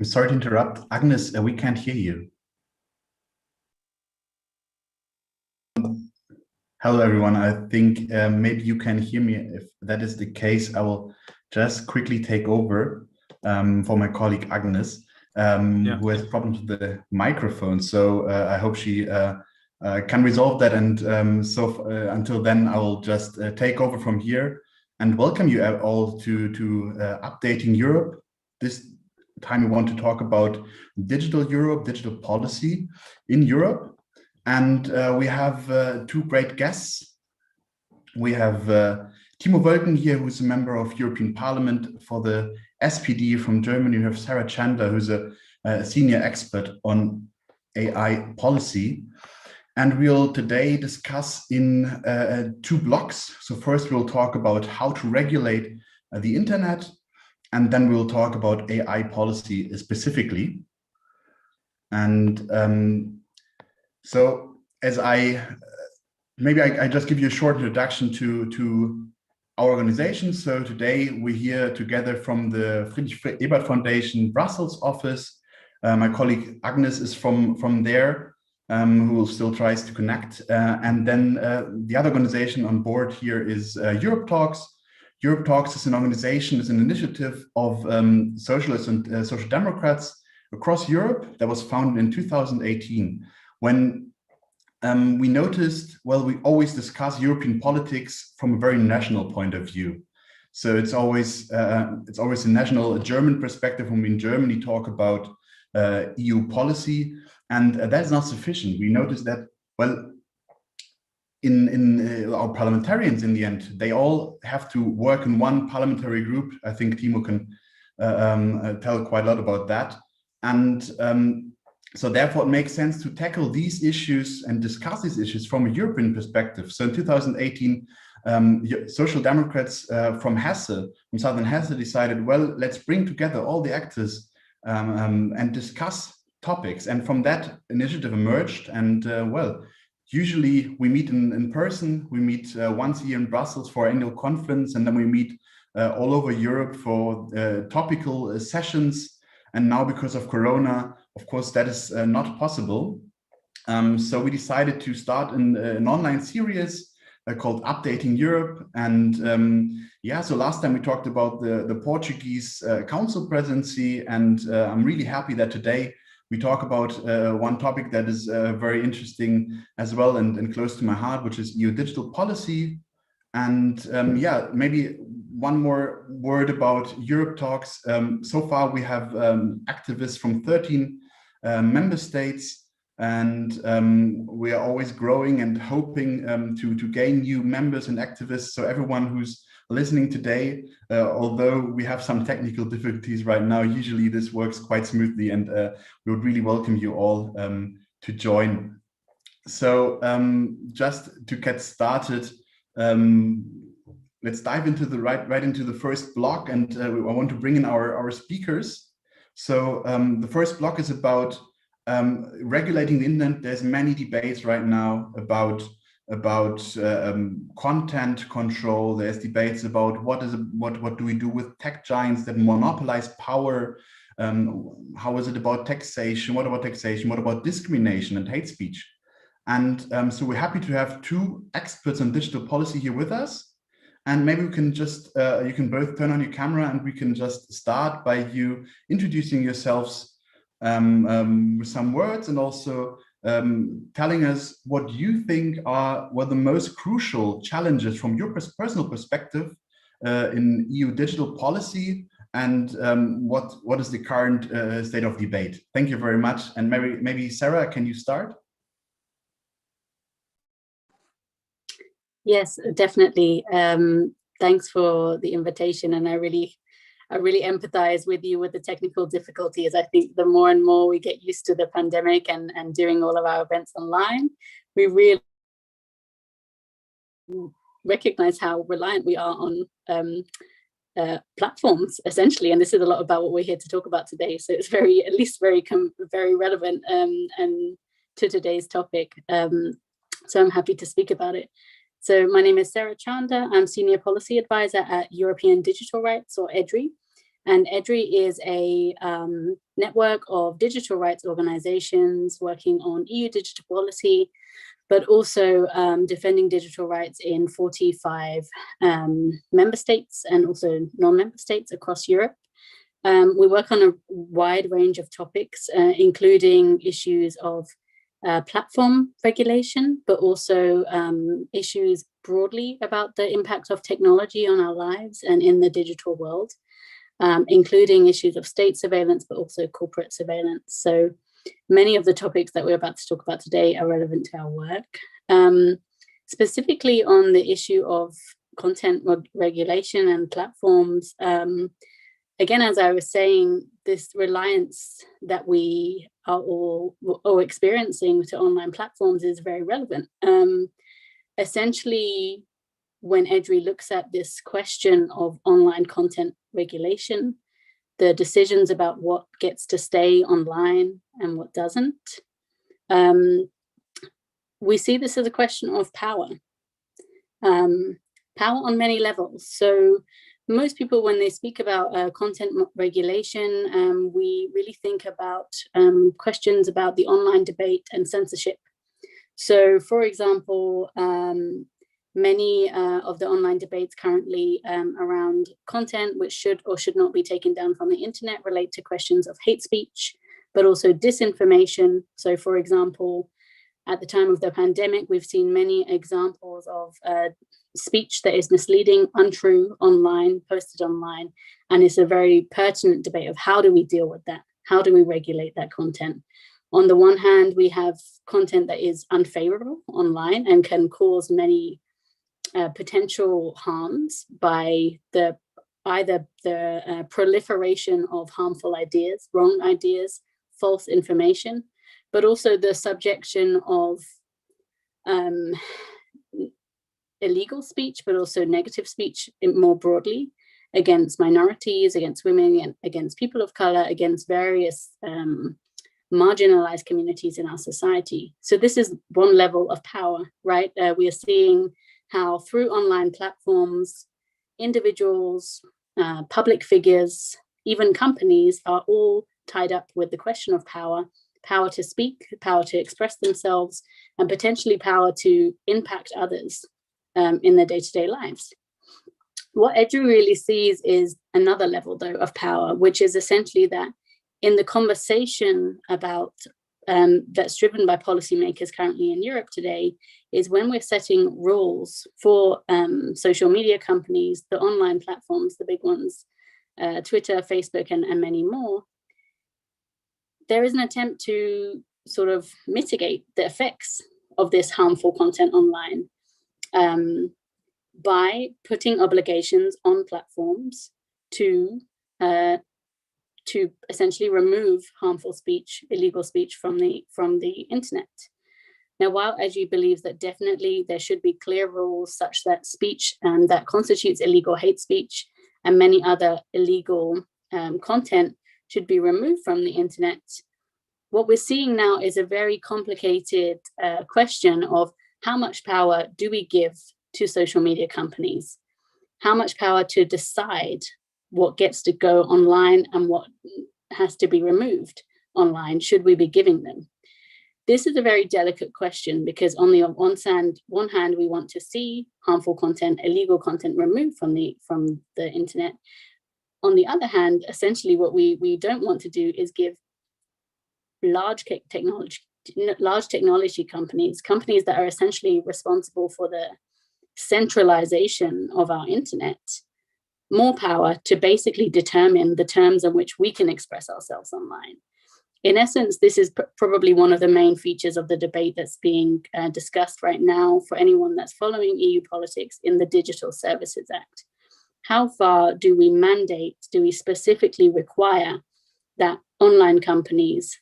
I'm sorry to interrupt. Agnes, we can't hear you. Hello, everyone. I think maybe you can hear me. If that is the case, I will just quickly take over for my colleague Agnes, who has problems with the microphone. So I hope she can resolve that. And until then, I will just take over from here and welcome you all to Updating Europe. This time we want to talk about digital Europe, digital policy in Europe. And we have two great guests. We have Tiemo Wölken here, who's a member of European Parliament for the SPD from Germany. We have Sarah Chander, who's a senior expert on AI policy. And we'll today discuss in two blocks. So first we'll talk about how to regulate the internet, and then we'll talk about AI policy specifically. And so as I just give you a short introduction to our organization. So today we're here together from the Friedrich-Ebert Foundation Brussels office. My colleague Agnes is from there, who still tries to connect. And then the other organization on board here is EuropeTalks. EuropeTalks is an organization, is an initiative of socialists and social democrats across Europe that was founded in 2018. When we noticed, well, we always discuss European politics from a very national point of view. So it's always a national German perspective when we in Germany talk about EU policy, and that's not sufficient. We noticed that, well, in our parliamentarians in the end, they all have to work in one parliamentary group. I think Tiemo can tell quite a lot about that. And so therefore, it makes sense to tackle these issues and discuss these issues from a European perspective. So in 2018, social democrats from southern Hesse decided, well, let's bring together all the actors and discuss topics. And from that, initiative emerged. And well, usually we meet in person. We meet once a year in Brussels for our annual conference, and then we meet all over Europe for topical sessions. And now, because of Corona, of course, that is not possible. So we decided to start an online series called Updating Europe. And yeah, so last time we talked about the Portuguese council presidency. And I'm really happy that today we talk about one topic that is very interesting as well and close to my heart, which is EU digital policy. And yeah, maybe one more word about EuropeTalks. So far, we have activists from 13 member states, and we are always growing and hoping to gain new members and activists. So everyone who's listening today, although we have some technical difficulties right now, usually this works quite smoothly, and we would really welcome you all to join. So just to get started, let's dive into right into the first block, and I want to bring in our speakers. So the first block is about regulating the internet. There's many debates right now about content control. There's debates about what do we do with tech giants that monopolize power. How is it about taxation? What about taxation? What about discrimination and hate speech? And so we're happy to have two experts on digital policy here with us. And maybe we can just, you can both turn on your camera and we can just start by you introducing yourselves with some words, and also telling us what you think were the most crucial challenges from your personal perspective in EU digital policy, and what is the current state of debate. Thank you very much. And maybe Sarah, can you start? Yes, definitely. Thanks for the invitation, and I really empathize with you with the technical difficulties. I think the more and more we get used to the pandemic and doing all of our events online, we really recognize how reliant we are on platforms, essentially. And this is a lot about what we're here to talk about today. So it's very relevant and to today's topic. So I'm happy to speak about it. So my name is Sarah Chander. I'm Senior Policy Advisor at European Digital Rights, or EDRi. And EDRi is a network of digital rights organizations working on EU digital policy, but also defending digital rights in 45 member states and also non-member states across Europe. We work on a wide range of topics, including issues of platform regulation, but also issues broadly about the impact of technology on our lives and in the digital world, including issues of state surveillance, but also corporate surveillance. So many of the topics that we're about to talk about today are relevant to our work. Specifically on the issue of content regulation and platforms, again, as I was saying, this reliance that we are all experiencing to online platforms is very relevant. Essentially, when EDRi looks at this question of online content regulation, the decisions about what gets to stay online and what doesn't, we see this as a question of power. Power on many levels. So most people, when they speak about content regulation, we really think about questions about the online debate and censorship. So, for example, many of the online debates currently around content which should or should not be taken down from the internet relate to questions of hate speech, but also disinformation. So, for example, at the time of the pandemic, we've seen many examples of speech that is misleading, untrue online, posted online, and it's a very pertinent debate of how do we deal with that? How do we regulate that content? On the one hand, we have content that is unfavorable online and can cause many potential harms by either the proliferation of harmful ideas, wrong ideas, false information, but also the subjection of illegal speech, but also negative speech more broadly against minorities, against women, against people of color, against various marginalized communities in our society. So this is one level of power, right? We are seeing how through online platforms, individuals, public figures, even companies are all tied up with the question of power, power to speak, power to express themselves, and potentially power to impact others in their day-to-day lives. What EDRi really sees is another level, though, of power, which is essentially that in the conversation about that's driven by policymakers currently in Europe today, is when we're setting rules for social media companies, the online platforms, the big ones, Twitter, Facebook, and many more, there is an attempt to sort of mitigate the effects of this harmful content online by putting obligations on platforms to essentially remove harmful speech, illegal speech from the internet. Now, while EDRi believes that definitely there should be clear rules such that speech that constitutes illegal hate speech and many other illegal content should be removed from the internet, what we're seeing now is a very complicated question of how much power do we give to social media companies? How much power to decide what gets to go online and what has to be removed online should we be giving them? This is a very delicate question because on the one hand, we want to see harmful content, illegal content removed from the internet. On the other hand, essentially what we don't want to do is give large technology companies that are essentially responsible for the centralization of our internet, more power to basically determine the terms on which we can express ourselves online. In essence, this is probably one of the main features of the debate that's being discussed right now for anyone that's following EU politics in the Digital Services Act. How far do we mandate, do we specifically require that online companies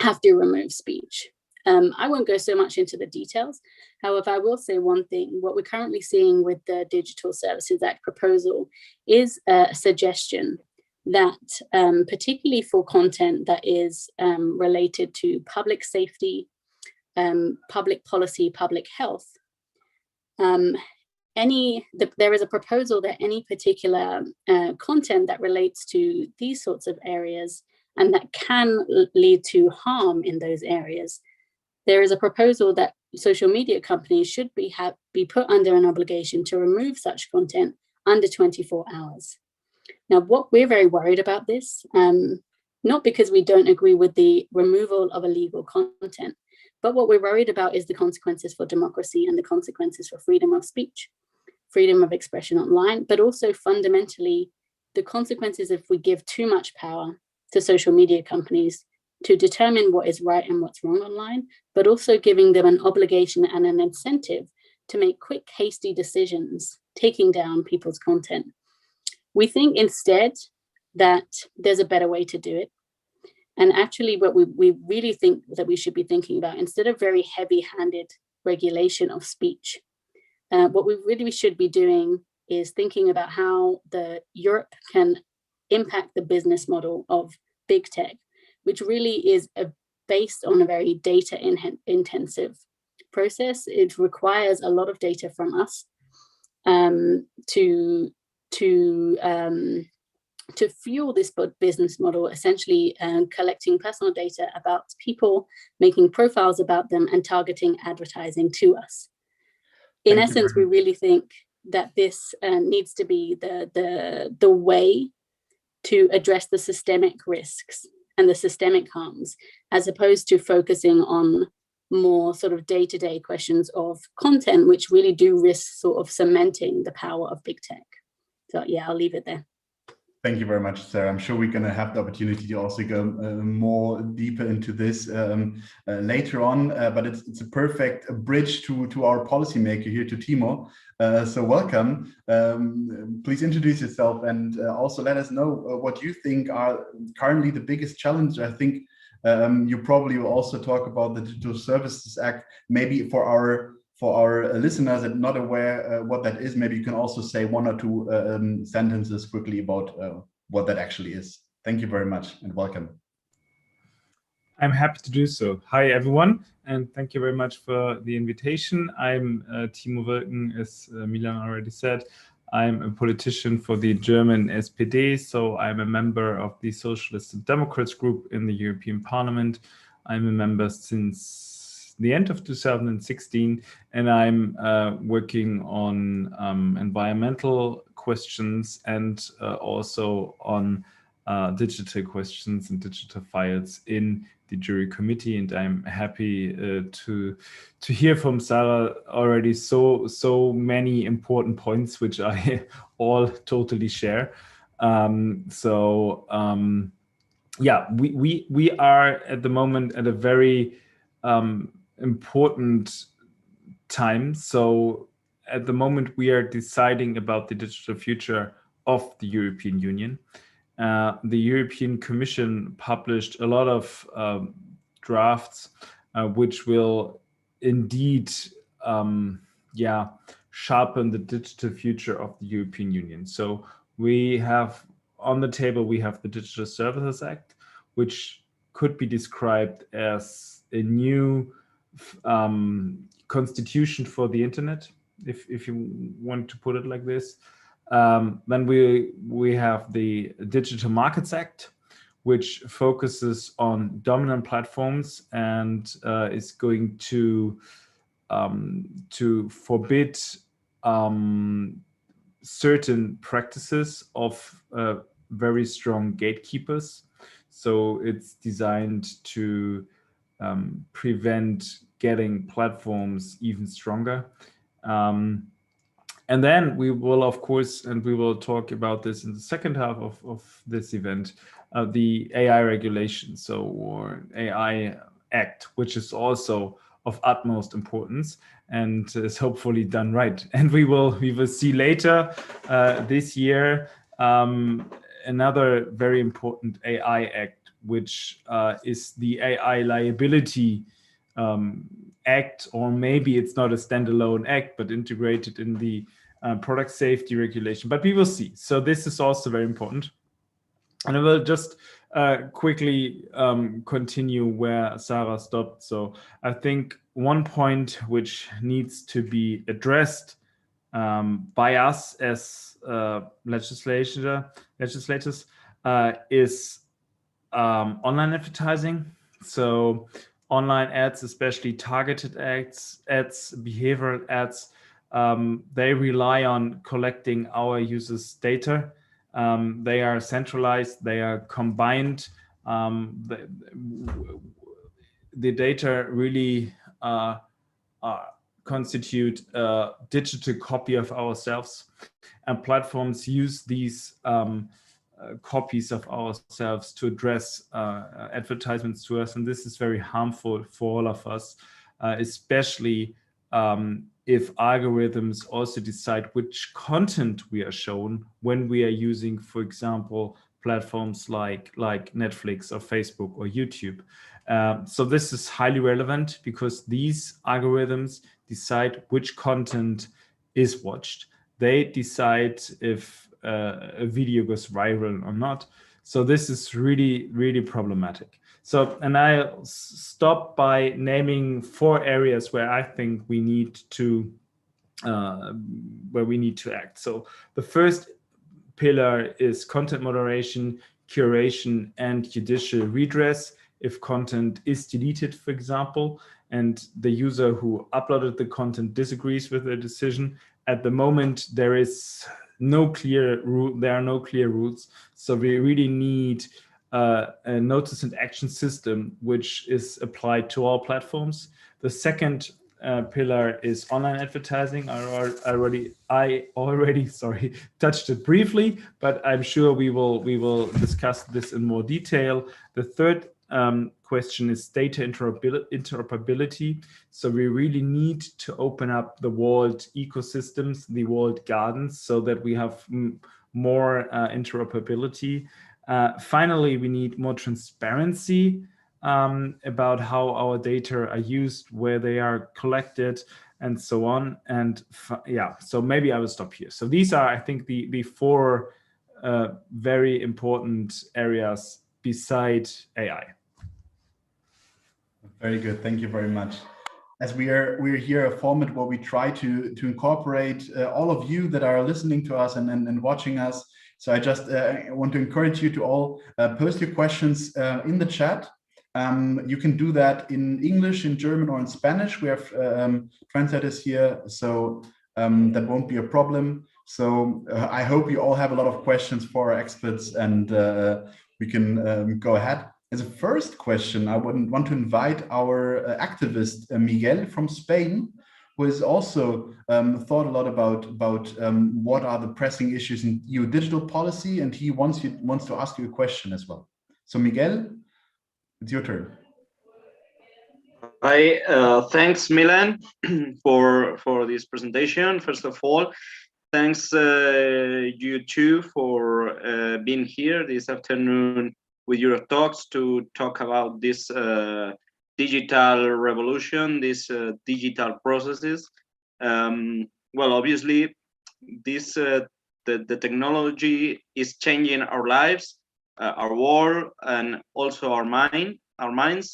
have to remove speech? I won't go so much into the details. However, I will say one thing. What we're currently seeing with the Digital Services Act proposal is a suggestion that particularly for content that is related to public safety, public policy, public health, there is a proposal that any particular content that relates to these sorts of areas and that can lead to harm in those areas, there is a proposal that social media companies should be put under an obligation to remove such content under 24 hours. Now, what we're very worried about this, not because we don't agree with the removal of illegal content, but what we're worried about is the consequences for democracy and the consequences for freedom of speech, freedom of expression online, but also fundamentally the consequences if we give too much power to social media companies to determine what is right and what's wrong online, but also giving them an obligation and an incentive to make quick, hasty decisions, taking down people's content. We think instead that there's a better way to do it. And actually what we really think that we should be thinking about, instead of very heavy-handed regulation of speech, what we really should be doing is thinking about how Europe can impact the business model of big tech, which really is based on a very data intensive process. It requires a lot of data from us to fuel this business model, essentially collecting personal data about people, making profiles about them, and targeting advertising to us. In essence, we really think that this needs to be the way to address the systemic risks and the systemic harms, as opposed to focusing on more sort of day-to-day questions of content, which really do risk sort of cementing the power of big tech. So yeah, I'll leave it there. Thank you very much, Sarah. I'm sure we're going to have the opportunity to also go more deeper into this later on, but it's a perfect bridge to our policymaker here, to Tiemo. So welcome. Please introduce yourself and also let us know what you think are currently the biggest challenges. I think you probably will also talk about the Digital Services Act, maybe for our listeners that are not aware what that is. Maybe you can also say one or two sentences quickly about what that actually is. Thank you very much and welcome. I'm happy to do so. Hi, everyone, and thank you very much for the invitation. I'm Tiemo Wölken, as Milan already said. I'm a politician for the German SPD, so I'm a member of the Socialists and Democrats group in the European Parliament. I'm a member since the end of 2016, and I'm working on environmental questions and also on digital questions and digital files in the jury committee. And I'm happy to hear from Sarah already so many important points, which I all totally share. Yeah, we are at the moment at a very important time. So at the moment we are deciding about the digital future of the European Union. The European Commission published a lot of drafts which will indeed sharpen the digital future of the European Union. So we have on the table, we have the Digital Services Act, which could be described as a new constitution for the internet, if you want to put it like this. Then we have the Digital Markets Act, which focuses on dominant platforms and is going to forbid certain practices of very strong gatekeepers. So it's designed to prevent getting platforms even stronger. And then we will, of course, and we will talk about this in the second half of this event, the AI regulation, or AI Act, which is also of utmost importance and is hopefully done right. And we will see later this year another very important AI Act, which is the AI Liability Act, or maybe it's not a standalone act, but integrated in the product safety regulation, but we will see. So this is also very important. And I will just quickly continue where Sarah stopped. So I think one point which needs to be addressed by us as legislators is online advertising. So online ads, especially targeted ads, behavioral ads, they rely on collecting our users' data. They are centralized, they are combined. The data really constitute a digital copy of ourselves, and platforms use these copies of ourselves to address advertisements to us, and this is very harmful for all of us, especially if algorithms also decide which content we are shown when we are using, for example, platforms like Netflix or Facebook or YouTube. So this is highly relevant because these algorithms decide which content is watched. They decide if a video goes viral or not. So this is really, really problematic. So, and I'll stop by naming 4 areas where I think we need to act. So the first pillar is content moderation, curation, and judicial redress. If content is deleted, for example, and the user who uploaded the content disagrees with the decision, at the moment there is no clear rule. There are no clear rules. So we really need a notice and action system which is applied to all platforms. The second pillar is online advertising. I already touched it briefly, but I'm sure we will discuss this in more detail. The third question is data interoperability. So we really need to open up the walled ecosystems, the walled gardens, so that we have more interoperability. Finally, we need more transparency about how our data are used, where they are collected, and so on. And yeah, so maybe I will stop here. So these are, I think, the 4 very important areas beside AI. Very good. Thank you very much. As we're here a format where we try to incorporate all of you that are listening to us and watching us. So I just want to encourage you to all post your questions in the chat. You can do that in English, in German, or in Spanish. We have translators here, so that won't be a problem. So I hope you all have a lot of questions for our experts, and we can go ahead. As a first question, I would want to invite our activist, Miguel from Spain, who has also thought a lot about what are the pressing issues in EU digital policy, and he wants to ask you a question as well. So Miguel, it's your turn. Hi, thanks Milan for this presentation. First of all, thanks you two for being here this afternoon with EuropeTalks to talk about this digital revolution, these digital processes. Well, obviously, this the technology is changing our lives, our world, and also our minds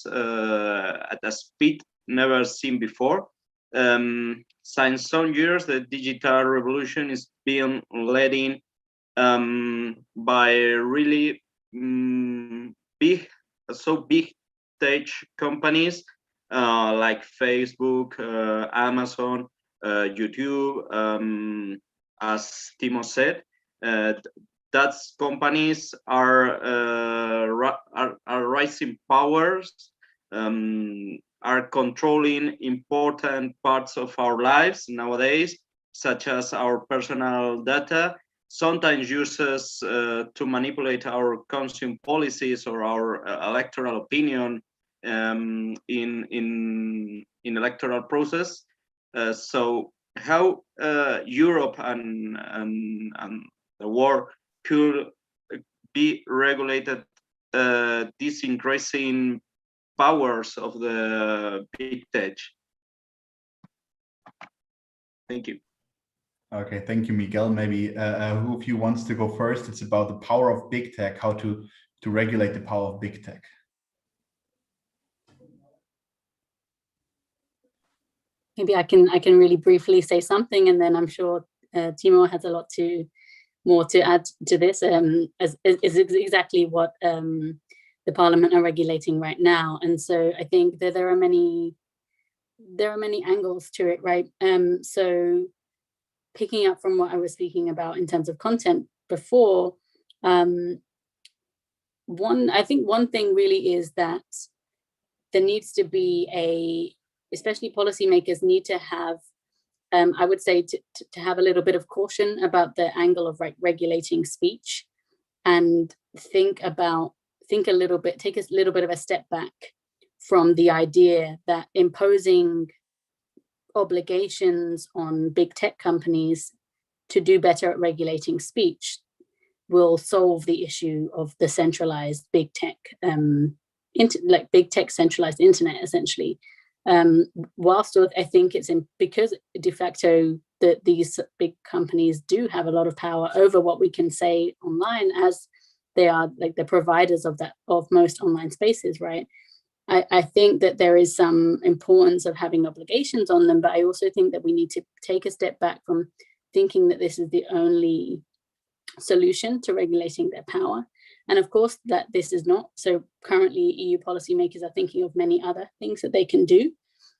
at a speed never seen before. Since some years, the digital revolution is being led in by really big tech companies like Facebook, Amazon, YouTube. As Tiemo said, that companies are rising powers, are controlling important parts of our lives nowadays, such as our personal data, sometimes uses to manipulate our consumer policies or our electoral opinion in electoral process. So how Europe and the world could be regulated these increasing powers of the big tech? Thank you. Okay, thank you, Miguel. Maybe who of you wants to go first? It's about the power of big tech, how to regulate the power of big tech. maybe I can really briefly say something, and then I'm sure Tiemo has a lot more to add to this. As is exactly what the Parliament are regulating right now, and so I think that there are many angles to it, right? So picking up from what I was speaking about in terms of content before, I think one thing really is that there needs to be especially policymakers need to have, I would say, to have a little bit of caution about the angle of regulating speech, and take a little bit of a step back from the idea that imposing obligations on big tech companies to do better at regulating speech will solve the issue of the centralized big tech, big tech centralized internet, essentially. Whilst I think it's because de facto that these big companies do have a lot of power over what we can say online, as they are like the providers of most online spaces, right? I think that there is some importance of having obligations on them, but I also think that we need to take a step back from thinking that this is the only solution to regulating their power. And of course that this is not. So currently EU policymakers are thinking of many other things that they can do.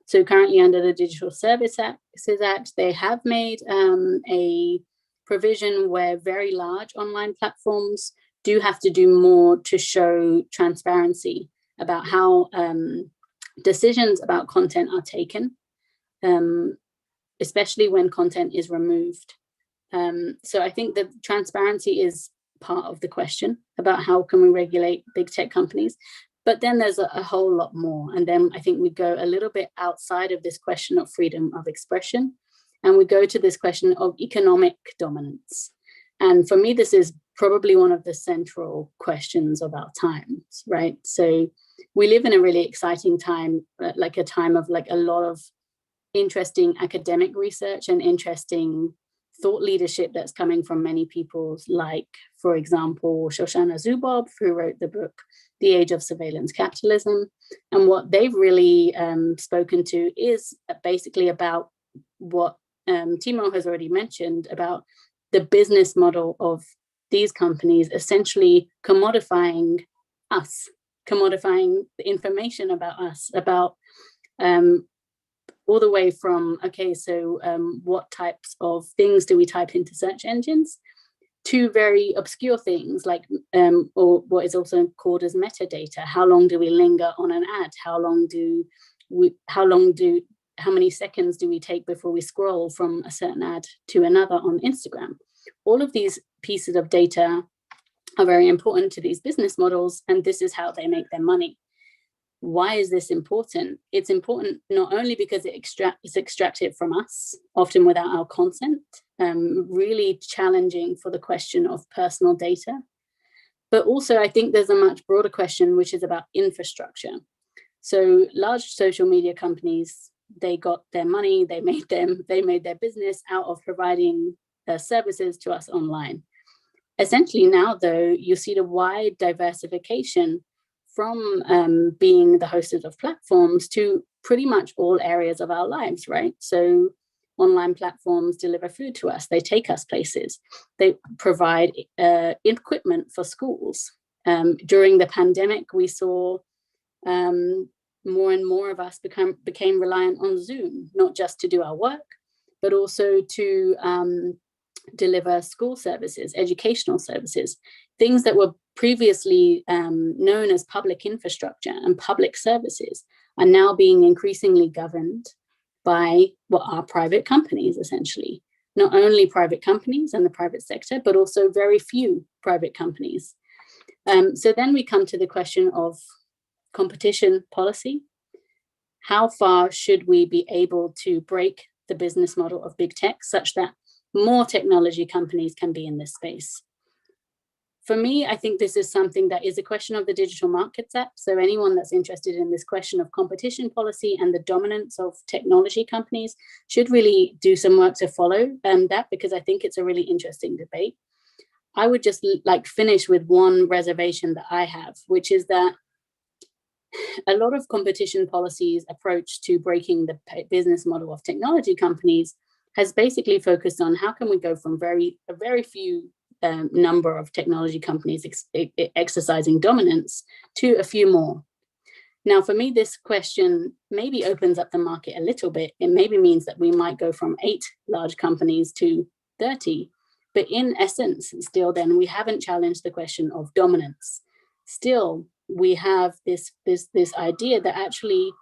So currently under the Digital Services Act, they have made a provision where very large online platforms do have to do more to show transparency about how decisions about content are taken, especially when content is removed. So I think that transparency is part of the question about how can we regulate big tech companies. But then there's a whole lot more. And then I think we go a little bit outside of this question of freedom of expression, and we go to this question of economic dominance. And for me, this is probably one of the central questions of our times, right? So we live in a really exciting time, like a time of like a lot of interesting academic research and interesting thought leadership that's coming from many people, like, for example, Shoshana Zuboff, who wrote the book, The Age of Surveillance Capitalism. And what they've really spoken to is basically about what Tiemo has already mentioned about the business model of these companies essentially commodifying us, commodifying the information about us, about all the way from, okay, so what types of things do we type into search engines, to very obscure things like, or what is also called as metadata. How long do we linger on an ad? How many seconds do we take before we scroll from a certain ad to another on Instagram? All of these pieces of data are very important to these business models, and this is how they make their money. Why is this important? It's important not only because it's extracted from us, often without our consent, really challenging for the question of personal data, but also I think there's a much broader question, which is about infrastructure. So large social media companies, they got their money, they made their business out of providing services to us online. Essentially now, though, you see the wide diversification from being the hostess of platforms to pretty much all areas of our lives, right? So online platforms deliver food to us, they take us places, they provide equipment for schools. During the pandemic, we saw more and more of us became reliant on Zoom, not just to do our work, but also to deliver school services, educational services, things that were previously known as public infrastructure and public services are now being increasingly governed by what are private companies, essentially. Not only private companies and the private sector, but also very few private companies. So then we come to the question of competition policy. How far should we be able to break the business model of big tech such that more technology companies can be in this space? For me, I think this is something that is a question of the Digital Markets Act. So anyone that's interested in this question of competition policy and the dominance of technology companies should really do some work to follow that, because I think it's a really interesting debate. I would just like finish with one reservation that I have, which is that a lot of competition policies approach to breaking the business model of technology companies has basically focused on how can we go from a very few number of technology companies exercising dominance to a few more. Now, for me, this question maybe opens up the market a little bit. It maybe means that we might go from 8 large companies to 30. But in essence, still then, we haven't challenged the question of dominance. Still, we have this idea that actually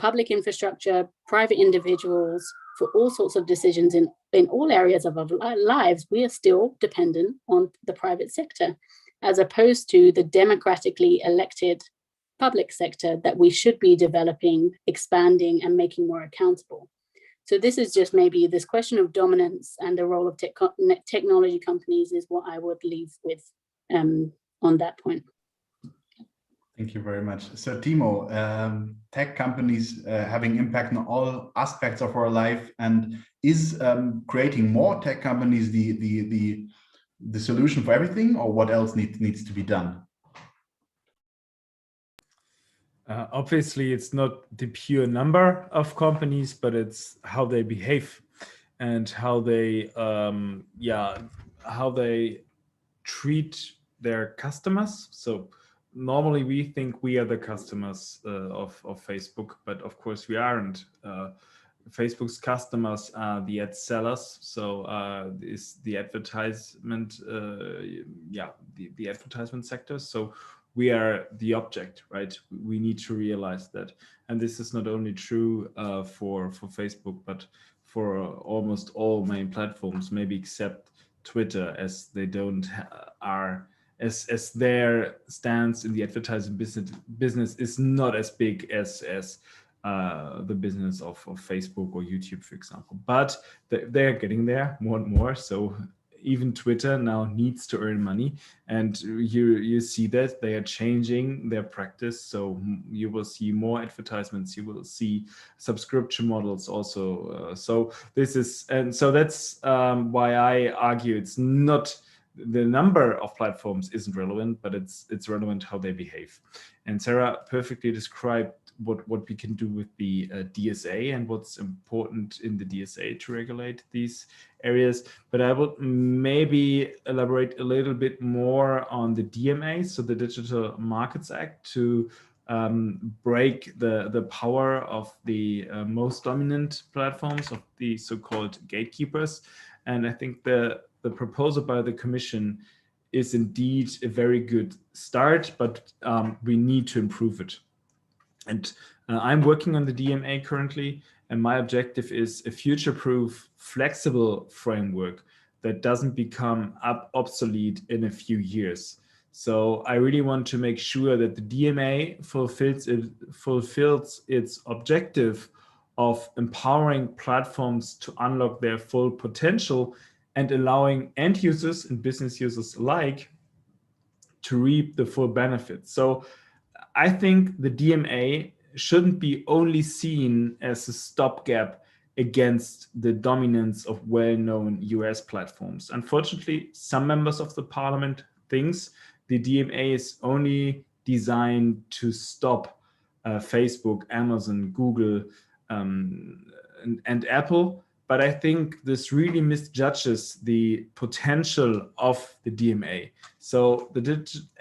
public infrastructure, private individuals, for all sorts of decisions in all areas of our lives, we are still dependent on the private sector, as opposed to the democratically elected public sector that we should be developing, expanding, and making more accountable. So this is just maybe this question of dominance and the role of technology companies is what I would leave with on that point. Thank you very much. So Tiemo, tech companies having impact on all aspects of our life, and is creating more tech companies the solution for everything, or what else needs to be done? Obviously, it's not the pure number of companies, but it's how they behave and how they treat their customers. So normally we think we are the customers of Facebook, but of course we aren't. Facebook's customers are the ad sellers, so is the advertisement, the advertisement sector. So we are the object, right? We need to realize that, and this is not only true for Facebook, but for almost all main platforms, maybe except Twitter, as they don't as their stance in the advertising business is not as big as the business of Facebook or YouTube, for example. But they're getting there more and more. So even Twitter now needs to earn money, and you see that they are changing their practice. So you will see more advertisements, you will see subscription models also. So this is, and so that's why I argue it's not the number of platforms isn't relevant, but it's relevant how they behave. And Sarah perfectly described what we can do with the DSA and what's important in the DSA to regulate these areas. But I would maybe elaborate a little bit more on the DMA, so the Digital Markets Act, to break the power of the most dominant platforms, of the so-called gatekeepers. And I think the proposal by the Commission is indeed a very good start, but we need to improve it. And I'm working on the DMA currently, and my objective is a future-proof, flexible framework that doesn't become obsolete in a few years. So I really want to make sure that the DMA fulfills its objective of empowering platforms to unlock their full potential and allowing end users and business users alike to reap the full benefits. So I think the DMA shouldn't be only seen as a stopgap against the dominance of well-known US platforms. Unfortunately, some members of the parliament thinks the DMA is only designed to stop Facebook, Amazon, Google, and Apple. But I think this really misjudges the potential of the DMA. So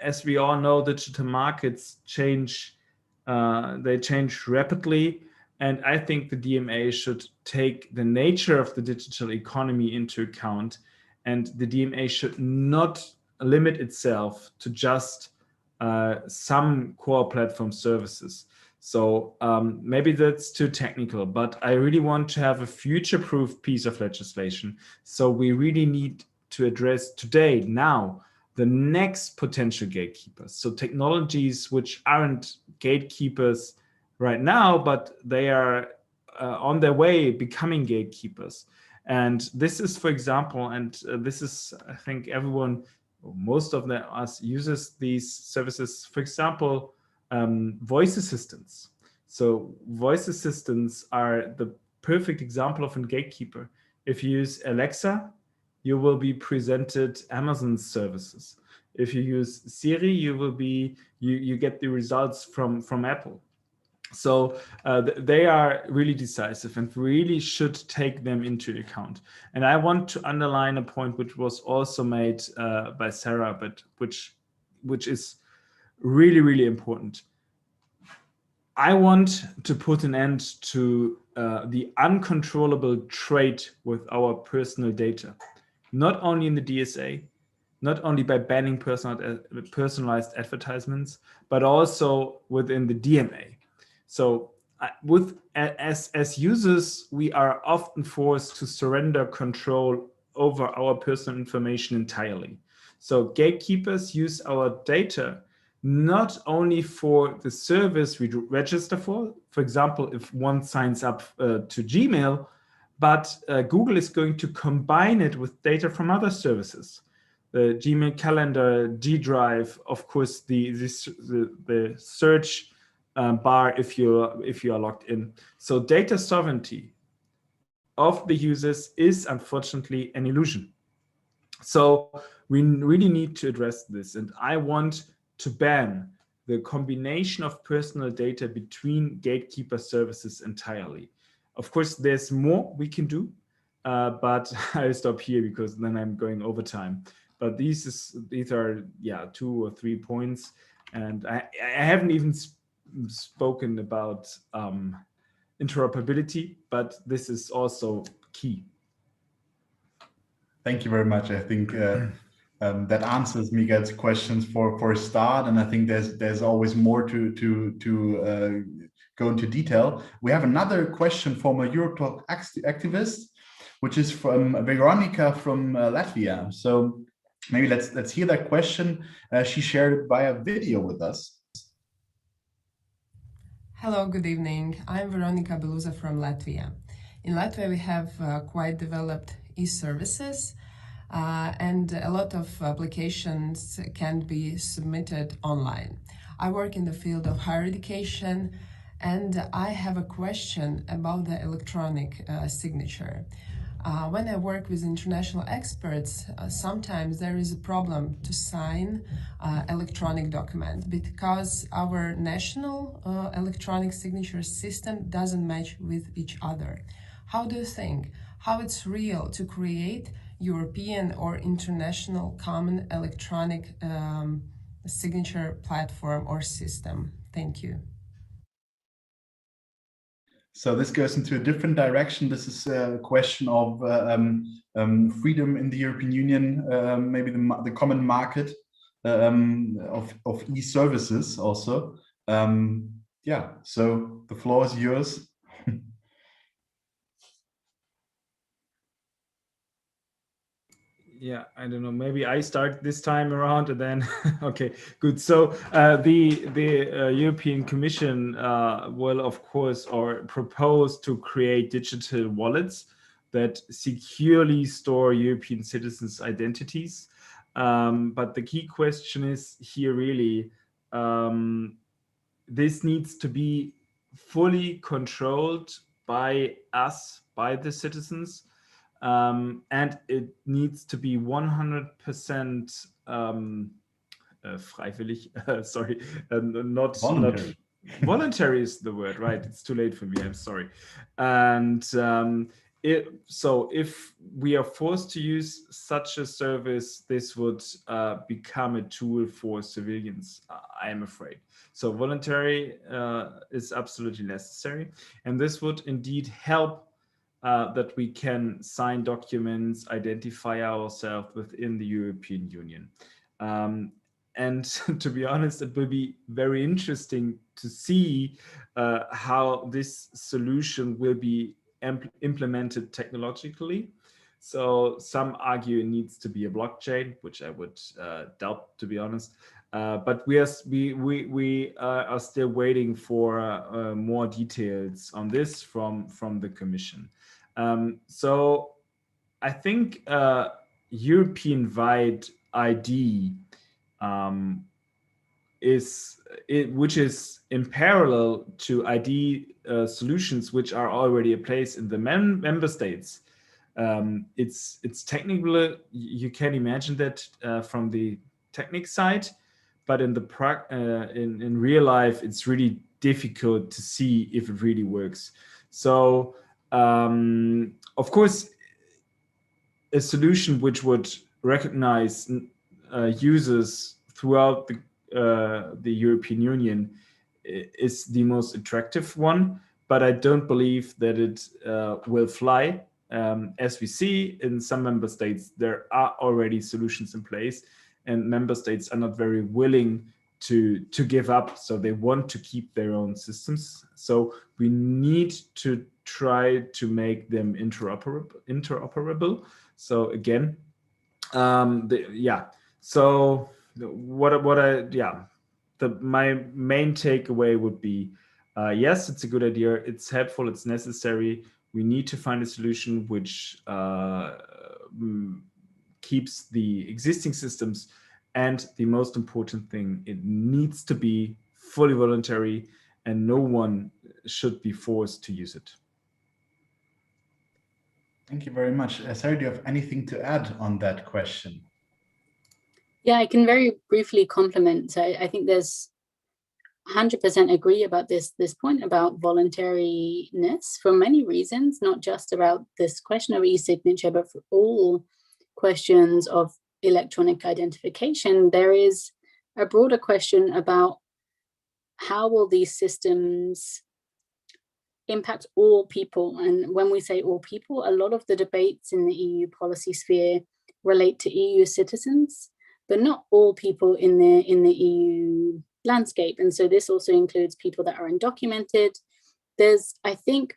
as we all know, digital markets change, they change rapidly. And I think the DMA should take the nature of the digital economy into account. And the DMA should not limit itself to just some core platform services. So maybe that's too technical, but I really want to have a future-proof piece of legislation. So we really need to address today, now, the next potential gatekeepers. So technologies which aren't gatekeepers right now, but they are on their way becoming gatekeepers. And this is, for example, and this is, I think everyone, most of us uses these services, for example, voice assistants. So voice assistants are the perfect example of a gatekeeper. If you use Alexa, you will be presented Amazon's services. If you use Siri, you get the results from Apple. So they are really decisive and really should take them into account. And I want to underline a point which was also made by Sarah, but which is really, really important. I want to put an end to the uncontrollable trade with our personal data, not only in the DSA, not only by banning personalized advertisements, but also within the DMA. So as users, we are often forced to surrender control over our personal information entirely. So gatekeepers use our data not only for the service we register for example, if one signs up to Gmail, but Google is going to combine it with data from other services. The Gmail calendar, G Drive, of course, the search bar if you are logged in. So data sovereignty of the users is unfortunately an illusion. So we really need to address this, and I want to ban the combination of personal data between gatekeeper services entirely. Of course, there's more we can do, but I'll stop here because then I'm going over time. But these are 2 or 3 points, and I haven't even spoken about interoperability, but this is also key. Thank you very much. I think that answers Miguel's questions for a start, and I think there's always more to go into detail. We have another question from a EuropeTalks activist, which is from Veronika from Latvia. So maybe let's hear that question. She shared it via video with us. Hello, good evening. I'm Veronika from Latvia. In Latvia, we have quite developed e-services, and a lot of applications can be submitted online. I work in the field of higher education, and I have a question about the electronic signature. When I work with international experts, sometimes there is a problem to sign electronic document because our national electronic signature system doesn't match with each other. How do you think? How it's real to create European or international common electronic signature platform or system? Thank you. So this goes into a different direction. This is a question of freedom in the European Union, maybe the common market of e-services also. Yeah, so the floor is yours. Yeah, I don't know. Maybe I start this time around, and then okay, good. So the European Commission will, of course, or propose to create digital wallets that securely store European citizens' identities. But the key question is here really, this needs to be fully controlled by us, by the citizens. And it needs to be 100% freiwillig, sorry, not voluntary. Voluntary is the word, right? It's too late for me, I'm sorry. And so if we are forced to use such a service, this would become a tool for civilians, I am afraid. So voluntary is absolutely necessary. And this would indeed help that we can sign documents, identify ourselves within the European Union. And to be honest, it will be very interesting to see how this solution will be implemented technologically. So some argue it needs to be a blockchain, which I would doubt, to be honest. But we are still waiting for more details on this from the Commission. So I think European-wide ID which is in parallel to ID solutions which are already in place in the member states. It's technically, you can imagine that from the technique side, but in in real life, it's really difficult to see if it really works. So of course, a solution which would recognize users throughout the European Union is the most attractive one, but I don't believe that it will fly. As we see in some member states, there are already solutions in place, and member states are not very willing to give up. So they want to keep their own systems. So we need to try to make them interoperable. So again, my main takeaway would be, yes, it's a good idea. It's helpful. It's necessary. We need to find a solution which keeps the existing systems. And the most important thing, it needs to be fully voluntary, and no one should be forced to use it. Thank you very much. Sarah, do you have anything to add on that question? Yeah, I can very briefly complement. So I think there's 100% agree about this point about voluntariness for many reasons, not just about this question of e-signature, but for all questions of electronic identification. There is a broader question about how will these systems impact all people. And when we say all people, a lot of the debates in the EU policy sphere relate to EU citizens, but not all people in the EU landscape. And so this also includes people that are undocumented. There's, I think,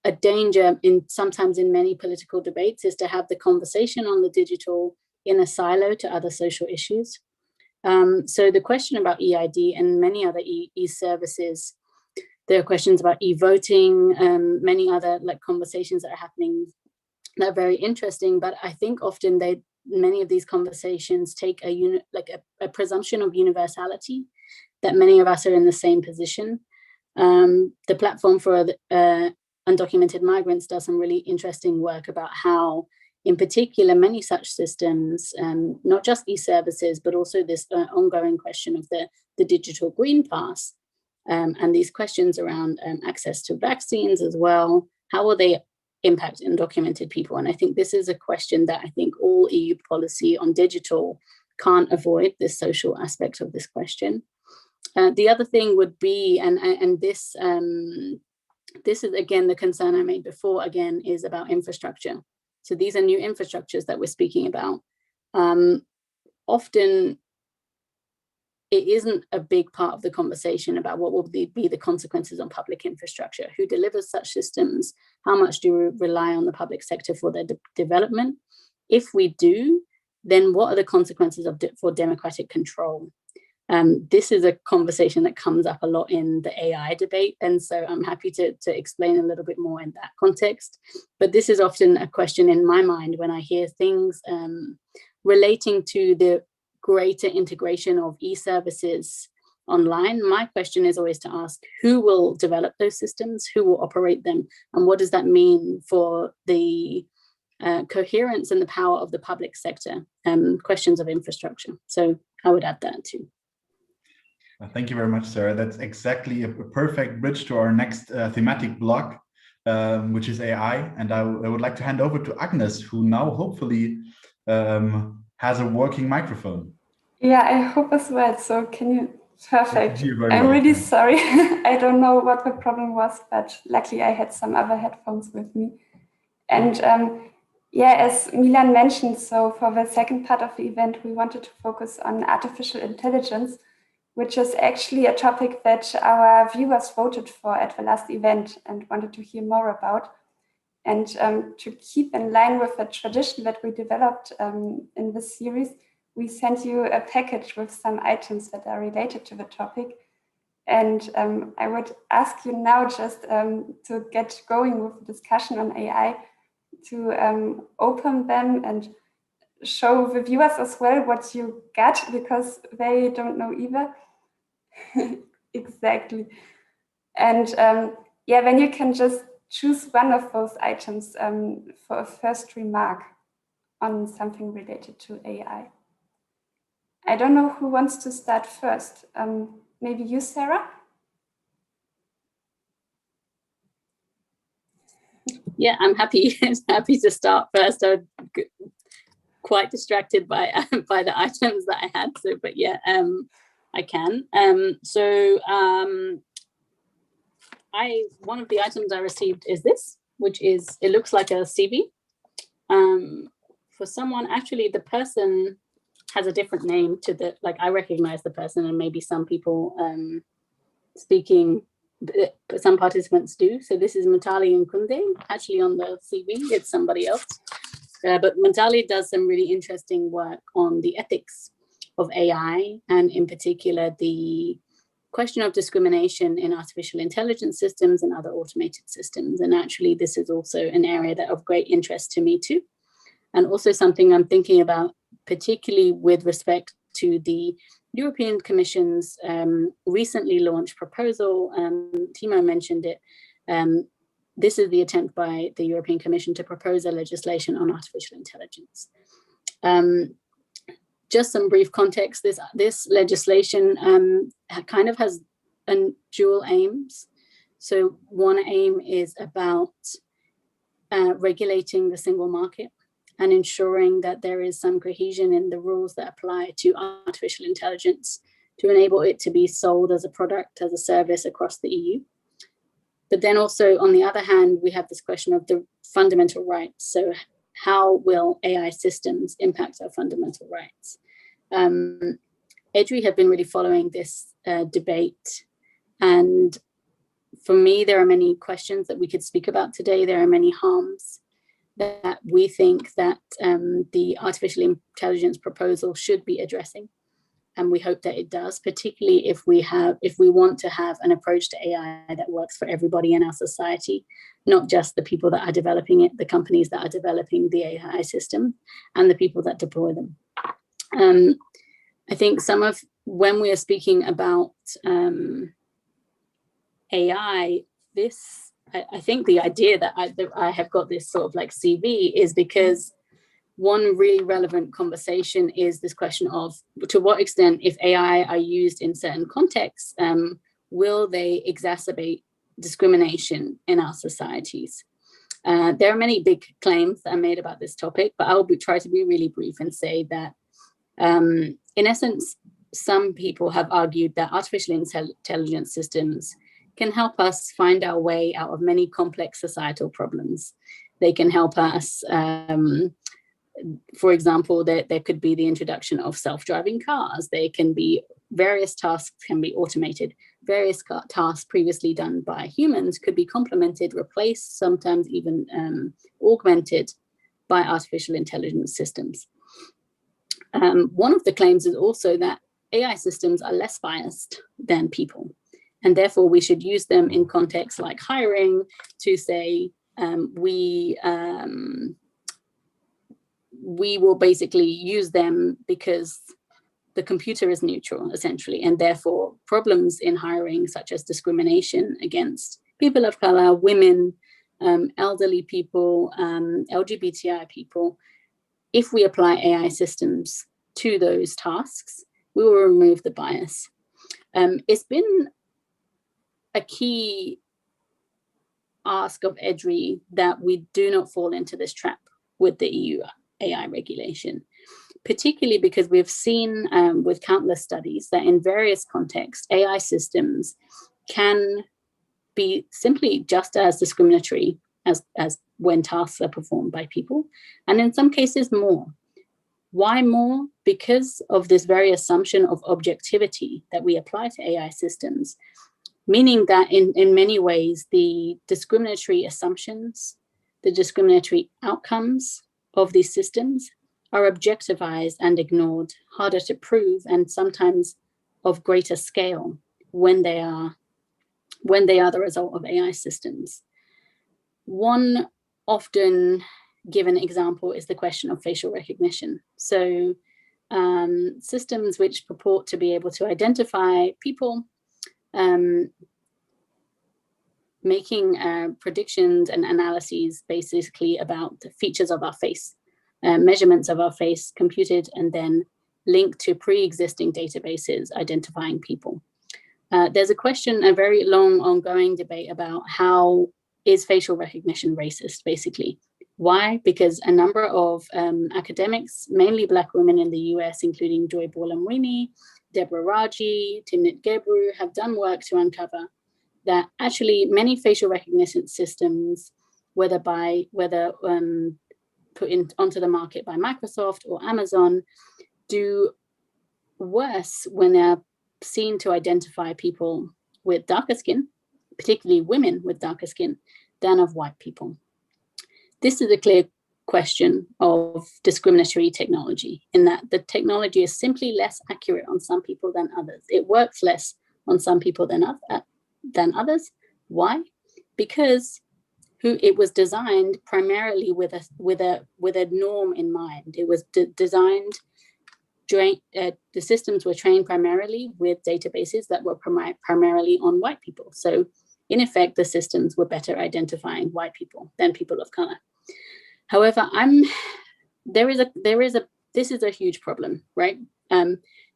a danger sometimes in many political debates is to have the conversation on the digital in a silo to other social issues. So the question about EID and many other e-services, there are questions about e-voting, many other conversations that are happening that are very interesting. But I think often many of these conversations take a presumption of universality, that many of us are in the same position. The platform for undocumented migrants does some really interesting work about how, in particular, many such systems, not just e-services, but also this ongoing question of the digital green pass, and these questions around access to vaccines as well. How will they impact undocumented people? And I think this is a question that I think all EU policy on digital can't avoid, this social aspect of this question. The other thing would be, and this is again the concern I made before, again, is about infrastructure. So these are new infrastructures that we're speaking about. Often it isn't a big part of the conversation about what will be the consequences on public infrastructure, who delivers such systems, how much do we rely on the public sector for their development? If we do, then what are the consequences for democratic control? This is a conversation that comes up a lot in the AI debate, and so I'm happy to explain a little bit more in that context. But this is often a question in my mind when I hear things relating to the greater integration of e-services online. My question is always to ask, who will develop those systems, who will operate them, and what does that mean for the coherence and the power of the public sector, questions of infrastructure. So I would add that too. Thank you very much, Sarah. That's exactly a perfect bridge to our next thematic block, which is AI. And I would like to hand over to Agnes, who now hopefully has a working microphone. Yeah, I hope as well. So can you? Perfect. I'm really sorry. I don't know what the problem was, but luckily I had some other headphones with me. And yeah, as Milan mentioned, so for the second part of the event, we wanted to focus on artificial intelligence, which is actually a topic that our viewers voted for at the last event and wanted to hear more about. And to keep in line with the tradition that we developed in this series, we sent you a package with some items that are related to the topic. And I would ask you now just to get going with the discussion on AI, to open them and show the viewers as well what you got, because they don't know either. Exactly. And yeah, then you can just choose one of those items for a first remark on something related to AI. I don't know who wants to start first. Maybe you, Sarah? Yeah, I'm happy to start first. I was quite distracted by the items that I had. So, but yeah, I can. One of the items I received is this, which is, it looks like a CV. For someone, actually, the person has a different name to the, like, I recognize the person, and maybe some people speaking, but some participants do. So this is Matali and Kunde. Actually, on the CV, it's somebody else. But Matali does some really interesting work on the ethics of AI, and in particular, the question of discrimination in artificial intelligence systems and other automated systems. And actually, this is also an area that of great interest to me too. And also something I'm thinking about, particularly with respect to the European Commission's recently launched proposal. Tiemo mentioned it. This is the attempt by the European Commission to propose a legislation on artificial intelligence. Just some brief context, this legislation kind of has dual aims. So one aim is about regulating the single market and ensuring that there is some cohesion in the rules that apply to artificial intelligence to enable it to be sold as a product, as a service across the EU. But then also, on the other hand, we have this question of the fundamental rights. So how will AI systems impact our fundamental rights? EDRi have been really following this debate. And for me, there are many questions that we could speak about today. There are many harms that we think that the artificial intelligence proposal should be addressing. And we hope that it does, particularly if we want to have an approach to AI that works for everybody in our society, not just the people that are developing it, the companies that are developing the AI system, and the people that deploy them. I think when we are speaking about AI, I think the idea that I have got this sort of like CV is because one really relevant conversation is this question of, to what extent, if AI are used in certain contexts, will they exacerbate discrimination in our societies? There are many big claims that are made about this topic, but I'll try to be really brief and say that, in essence, some people have argued that artificial intelligence systems can help us find our way out of many complex societal problems. They can help us, for example, there could be the introduction of self-driving cars. Various tasks can be automated. Various tasks previously done by humans could be complemented, replaced, sometimes even augmented by artificial intelligence systems. One of the claims is also that AI systems are less biased than people, and therefore we should use them in contexts like hiring to say, we will basically use them because the computer is neutral, essentially, and therefore problems in hiring, such as discrimination against people of color, women, elderly people, LGBTI people, if we apply AI systems to those tasks, we will remove the bias. It's been a key ask of EDRi that we do not fall into this trap with the EU AI regulation, particularly because we've seen with countless studies that in various contexts, AI systems can be simply just as discriminatory as when tasks are performed by people, and in some cases more. Why more? Because of this very assumption of objectivity that we apply to AI systems, meaning that in many ways, the discriminatory assumptions, the discriminatory outcomes of these systems are objectivized and ignored, harder to prove, and sometimes of greater scale when they are the result of AI systems. One often given example is the question of facial recognition. So systems which purport to be able to identify people, making predictions and analyses basically about the features of our face, measurements of our face computed and then linked to pre-existing databases identifying people. There's a question, a very long ongoing debate about how is facial recognition racist, basically. Why? Because a number of academics, mainly Black women in the US, including Joy Boulamwini, Deborah Raji, Timnit Gebru, have done work to uncover that actually many facial recognition systems, whether put onto the market by Microsoft or Amazon, do worse when they're seen to identify people with darker skin, particularly women with darker skin, than of white people. This is a clear question of discriminatory technology, in that the technology is simply less accurate on some people than others. It works less on some people than others. Why? Because it was designed primarily with a norm in mind. It was designed. The systems were trained primarily with databases that were primarily on white people. So in effect, the systems were better identifying white people than people of color. However, this is a huge problem, right?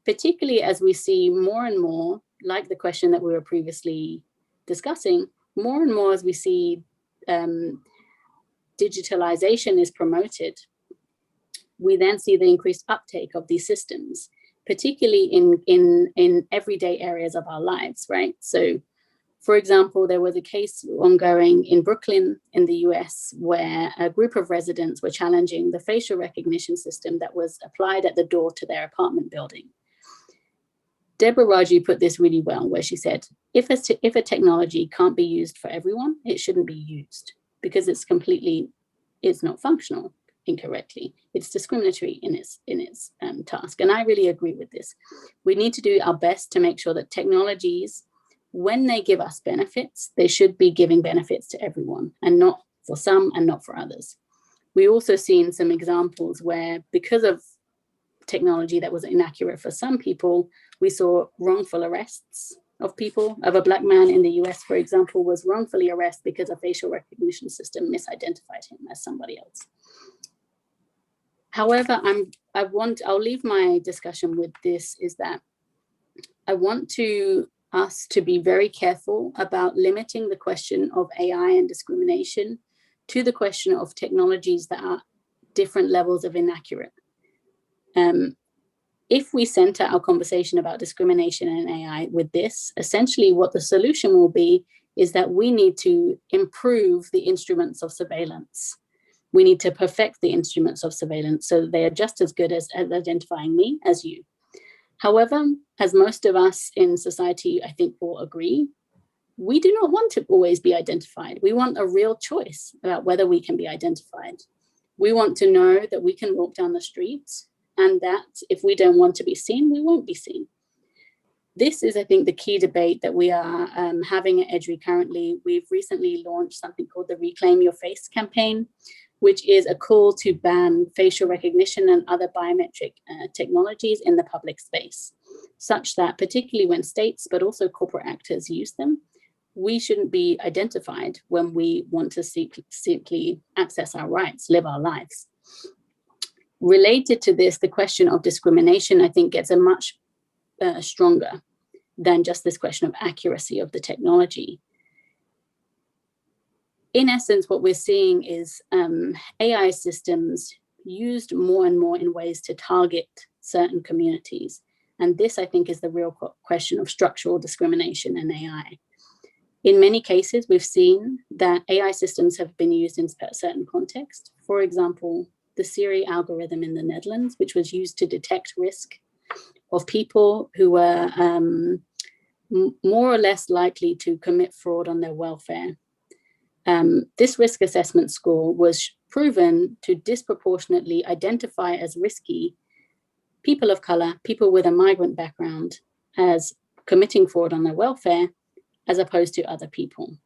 Particularly as we see more and more, like the question that we were previously discussing, more and more as we see digitalization is promoted, we then see the increased uptake of these systems, particularly in everyday areas of our lives, right? So, for example, there was a case ongoing in Brooklyn in the US where a group of residents were challenging the facial recognition system that was applied at the door to their apartment building. Deborah Raji put this really well, where she said, if a technology can't be used for everyone, it shouldn't be used because it's not functional incorrectly. It's discriminatory in its task. And I really agree with this. We need to do our best to make sure that technologies, when they give us benefits, they should be giving benefits to everyone and not for some and not for others. We also seen some examples where, because of technology that was inaccurate for some people, we saw wrongful arrests of people. Of a Black man in the US, for example, was wrongfully arrested because a facial recognition system misidentified him as somebody else. However, I'll leave my discussion with this, is that I want us to be very careful about limiting the question of AI and discrimination to the question of technologies that are different levels of inaccurate. If we center our conversation about discrimination and AI with this, essentially what the solution will be is that we need to improve the instruments of surveillance. We need to perfect the instruments of surveillance so that they are just as good as identifying me as you. However, as most of us in society, I think, will agree, we do not want to always be identified. We want a real choice about whether we can be identified. We want to know that we can walk down the streets and that if we don't want to be seen, we won't be seen. This is, I think, the key debate that we are having at EDRi currently. We've recently launched something called the Reclaim Your Face campaign, which is a call to ban facial recognition and other biometric technologies in the public space, such that particularly when states, but also corporate actors use them, we shouldn't be identified when we want to simply access our rights, live our lives. Related to this, the question of discrimination, I think, gets a much stronger than just this question of accuracy of the technology. In essence, what we're seeing is AI systems used more and more in ways to target certain communities. And this, I think, is the real question of structural discrimination in AI. In many cases, we've seen that AI systems have been used in certain contexts. For example, the Siri algorithm in the Netherlands, which was used to detect risk of people who were more or less likely to commit fraud on their welfare. This risk assessment score was proven to disproportionately identify as risky people of color, people with a migrant background, as committing fraud on their welfare, as opposed to other people.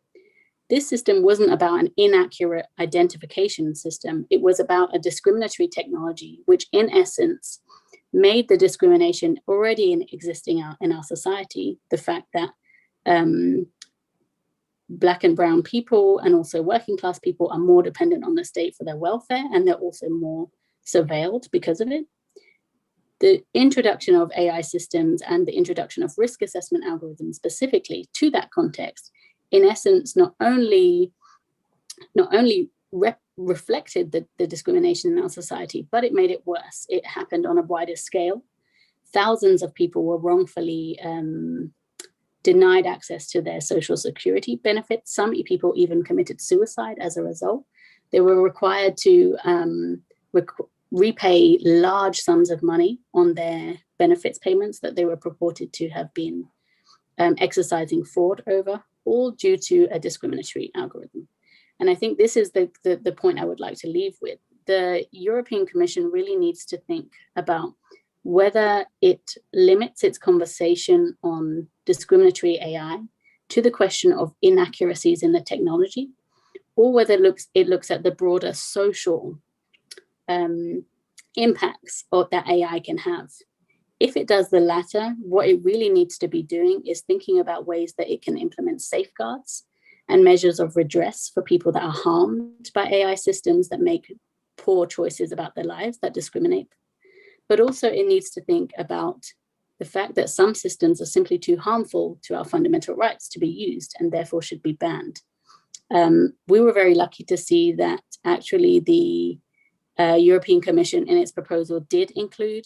This system wasn't about an inaccurate identification system. It was about a discriminatory technology, which in essence made the discrimination already existing in our society, the fact that Black and brown people and also working class people are more dependent on the state for their welfare, and they're also more surveilled because of it. the introduction of AI systems and the introduction of risk assessment algorithms specifically to that context, in essence, not only reflected the discrimination in our society, but it made it worse. It happened on a wider scale. Thousands of people were wrongfully denied access to their social security benefits. Some people even committed suicide as a result. They were required to repay large sums of money on their benefits payments that they were purported to have been exercising fraud over, all due to a discriminatory algorithm. And I think this is the point I would like to leave with. The European Commission really needs to think about whether it limits its conversation on discriminatory AI to the question of inaccuracies in the technology, or whether it looks at the broader social impacts that AI can have. If it does the latter, what it really needs to be doing is thinking about ways that it can implement safeguards and measures of redress for people that are harmed by AI systems that make poor choices about their lives, that discriminate. But also it needs to think about the fact that some systems are simply too harmful to our fundamental rights to be used and therefore should be banned. We were very lucky to see that actually the European Commission in its proposal did include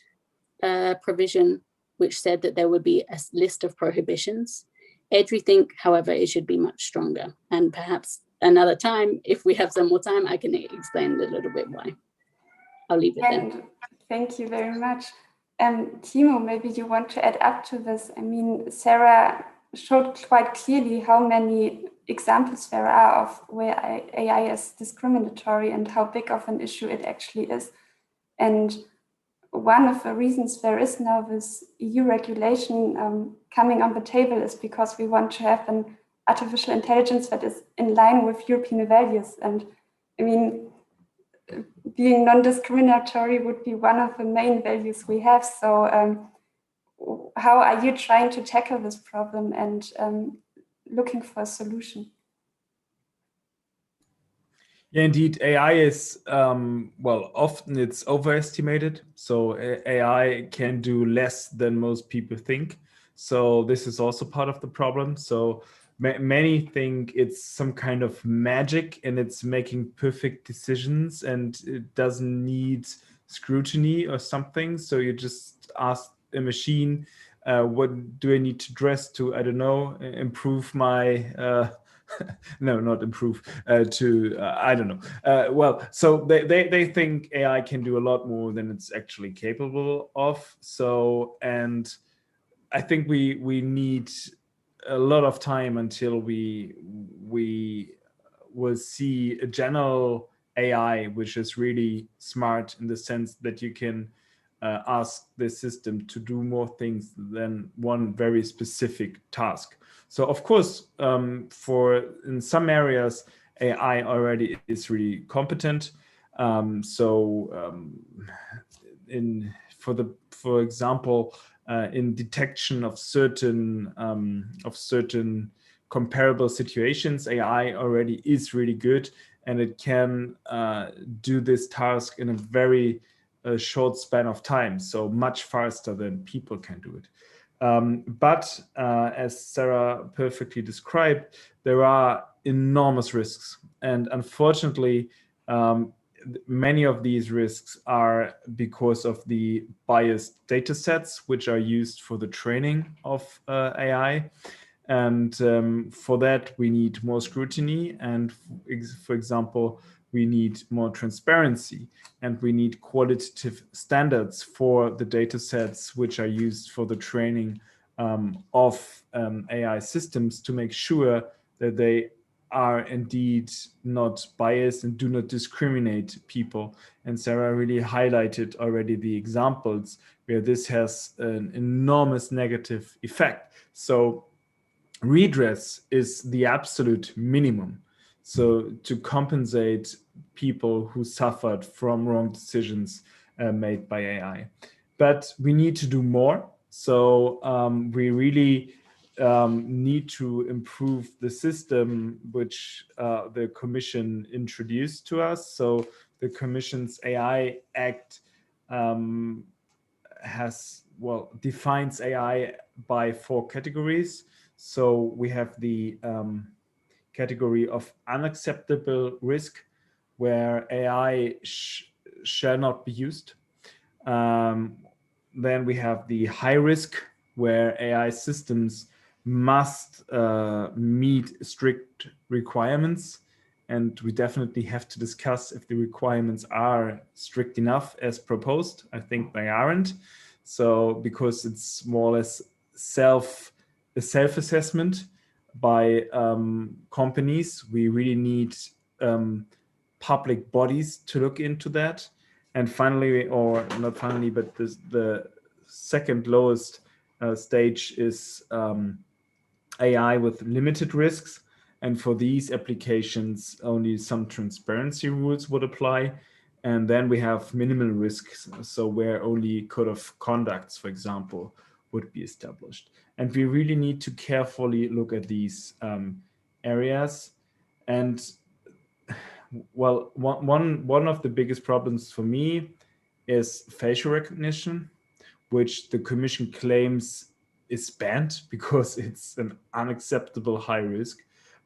a provision which said that there would be a list of prohibitions. EDRi think, however, it should be much stronger. And perhaps another time, if we have some more time, I can explain a little bit why. I'll leave it then. Thank you very much. Tiemo, maybe you want to add up to this. I mean, Sarah showed quite clearly how many examples there are of where AI is discriminatory and how big of an issue it actually is. And one of the reasons there is now this EU regulation coming on the table is because we want to have an artificial intelligence that is in line with European values. And I mean, being non-discriminatory would be one of the main values we have. So how are you trying to tackle this problem and looking for a solution? Yeah, indeed, AI is, well, often it's overestimated. So AI can do less than most people think. So this is also part of the problem. So many think it's some kind of magic and it's making perfect decisions and it doesn't need scrutiny or something. So you just ask a machine, what do I need to dress to, I don't know, improve my... no, not improve, I don't know. Well, so they think AI can do a lot more than it's actually capable of. So, and I think we need a lot of time until we will see a general AI, which is really smart in the sense that you can ask the system to do more things than one very specific task. So of course, in some areas, AI already is really competent. For example, in detection of certain comparable situations, AI already is really good, and it can do this task in a very short span of time, so much faster than people can do it. But as Sarah perfectly described, there are enormous risks. And unfortunately, many of these risks are because of the biased data sets, which are used for the training of AI. And for that, we need more scrutiny. And for example, we need more transparency, and we need qualitative standards for the data sets which are used for the training of AI systems to make sure that they are indeed not biased and do not discriminate people. And Sarah really highlighted already the examples where this has an enormous negative effect. So redress is the absolute minimum. So to compensate people who suffered from wrong decisions made by AI. But we need to do more. So we really need to improve the system which the Commission introduced to us. So the Commission's AI Act defines AI by 4 categories. So we have the category of unacceptable risk, where AI shall not be used. Then we have the high risk, where AI systems must meet strict requirements. And we definitely have to discuss if the requirements are strict enough as proposed. I think they aren't. So because it's more or less self-assessment by companies, we really need public bodies to look into that. And finally, or not finally, but the second lowest stage is AI with limited risks. And for these applications, only some transparency rules would apply. And then we have minimal risks, so where only code of conducts, for example, would be established. And we really need to carefully look at these areas. And well, one of the biggest problems for me is facial recognition, which the Commission claims is banned because it's an unacceptable high risk.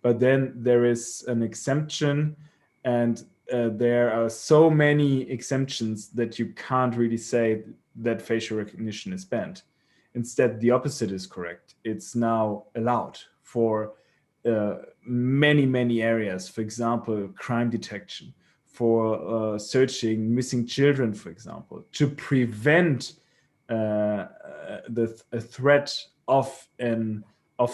But then there is an exemption, and there are so many exemptions that you can't really say that facial recognition is banned. Instead, the opposite is correct. It's now allowed for many areas. For example, crime detection, for searching missing children, for example, to prevent a threat of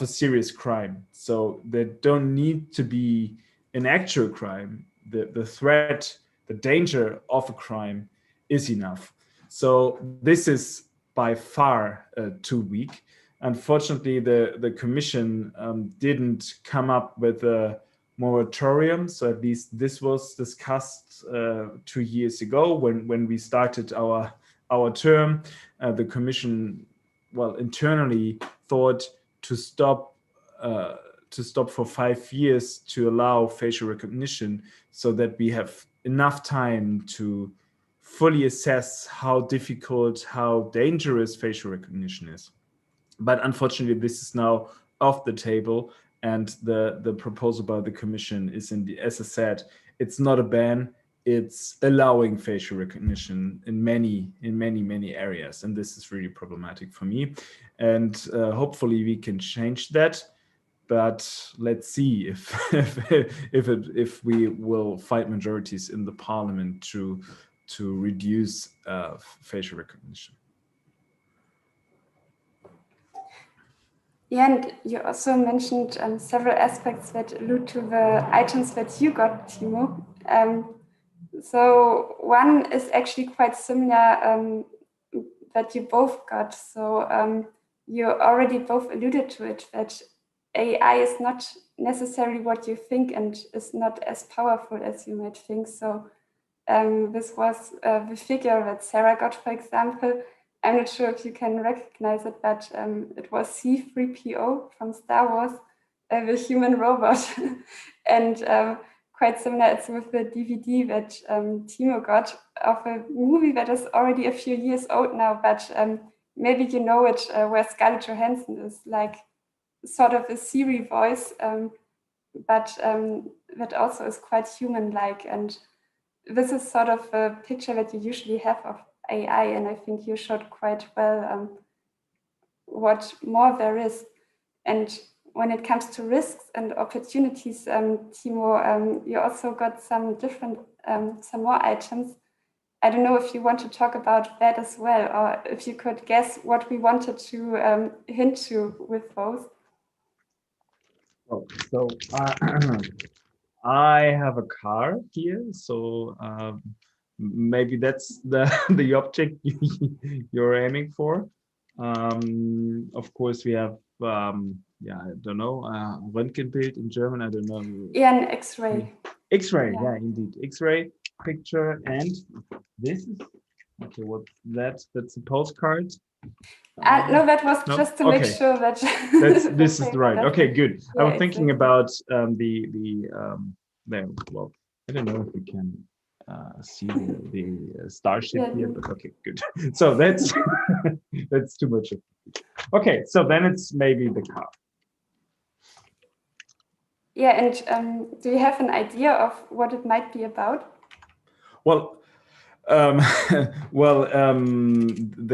a serious crime. So there don't need to be an actual crime. The threat, the danger of a crime is enough. So this is by far too weak. Unfortunately, the Commission didn't come up with a moratorium. So at least this was discussed 2 years ago when we started our term. The Commission, internally thought to stop for 5 years to allow facial recognition, so that we have enough time to fully assess how difficult, how dangerous facial recognition is. But unfortunately, this is now off the table, and the proposal by the Commission is as I said, it's not a ban, it's allowing facial recognition in many areas, and this is really problematic for me. And hopefully we can change that, but let's see if we will find majorities in the Parliament to reduce facial recognition. Yeah, and you also mentioned several aspects that allude to the items that you got, Tiemo. So one is actually quite similar that you both got. So you already both alluded to it, that AI is not necessarily what you think and is not as powerful as you might think. So this was the figure that Sarah got, for example. I'm not sure if you can recognize it, but it was C-3PO from Star Wars, the human robot. And quite similar, it's with the DVD that Tiemo got of a movie that is already a few years old now, but maybe you know it, where Scarlett Johansson is like sort of a Siri voice, but that also is quite human-like. And this is sort of a picture that you usually have of AI, and I think you showed quite well what more there is. And when it comes to risks and opportunities, Tiemo, you also got some more items. I don't know if you want to talk about that as well, or if you could guess what we wanted to hint to with those. So I have a car here, so maybe that's the object you're aiming for. Of course, we have I don't know, Röntgenbild in German, I don't know. Yeah, an X-ray. X-ray, yeah, indeed, X-ray picture, and this is okay. What that's a postcard. No, that was just to make sure that this is right. Okay, good. Yeah, I was thinking about there. Well, I don't know if we can see the starship here, but okay, good. So that's that's too much. Okay, so then it's maybe the car. Yeah, and do you have an idea of what it might be about? Well, the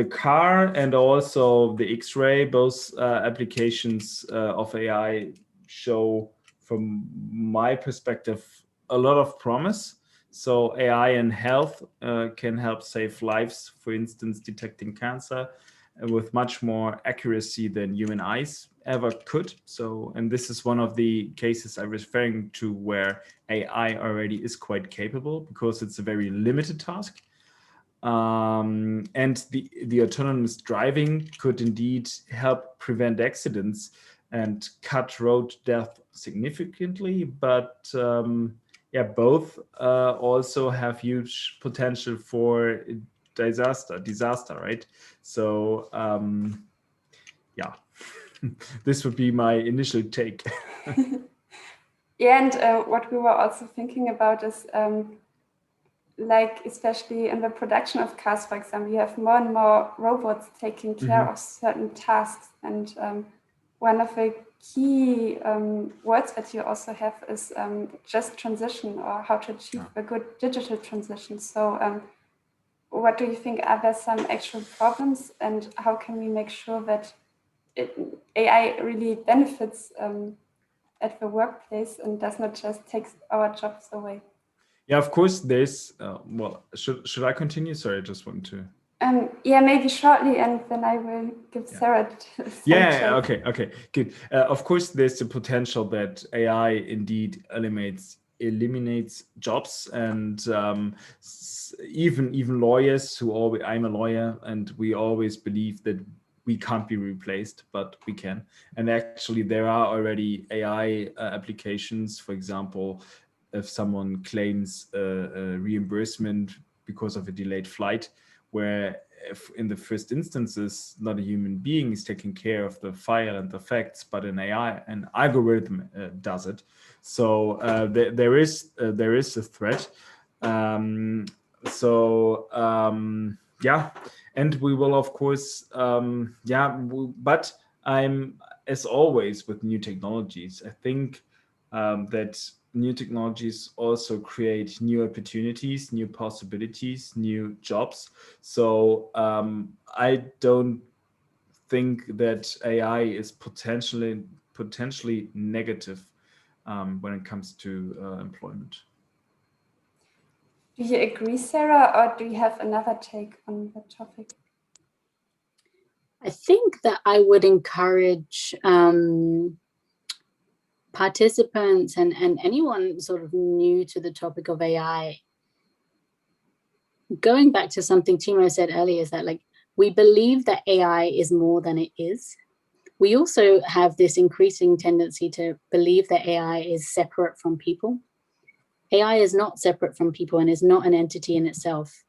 car and also the X-ray, both applications of AI show, from my perspective, a lot of promise. So AI in health can help save lives, for instance, detecting cancer with much more accuracy than human eyes ever could. So, and this is one of the cases I was referring to where AI already is quite capable, because it's a very limited task. And the autonomous driving could indeed help prevent accidents and cut road death significantly. But yeah, both also have huge potential for disaster, right? So yeah, this would be my initial take. Yeah, and what we were also thinking about is like, especially in the production of cars, for example, you have more and more robots taking care of certain tasks. And one of the key words that you also have is just transition, or how to achieve a good digital transition. So what do you think? Are there some actual problems, and how can we make sure that AI really benefits at the workplace and does not just take our jobs away? Yeah, of course, there's, well, should I continue? Sorry, I just want to. Yeah, maybe shortly, and then I will give Sarah some take. Okay, good. Of course, there's the potential that AI indeed eliminates jobs, and even lawyers who always, I'm a lawyer, and we always believe that we can't be replaced, but we can. And actually, there are already AI applications, for example, if someone claims a reimbursement because of a delayed flight, where if in the first instances, not a human being is taking care of the file and the facts, but an algorithm does it. So there is a threat. Yeah, and we will, of course, but I'm, as always with new technologies, I think that new technologies also create new opportunities, new possibilities, new jobs. So I don't think that AI is potentially negative when it comes to employment. Do you agree, Sarah, or do you have another take on the topic? I think that I would encourage participants and anyone sort of new to the topic of AI, going back to something Tiemo said earlier, is that, like, we believe that AI is more than it is. We also have this increasing tendency to believe that AI is separate from people. AI is not separate from people and is not an entity in itself.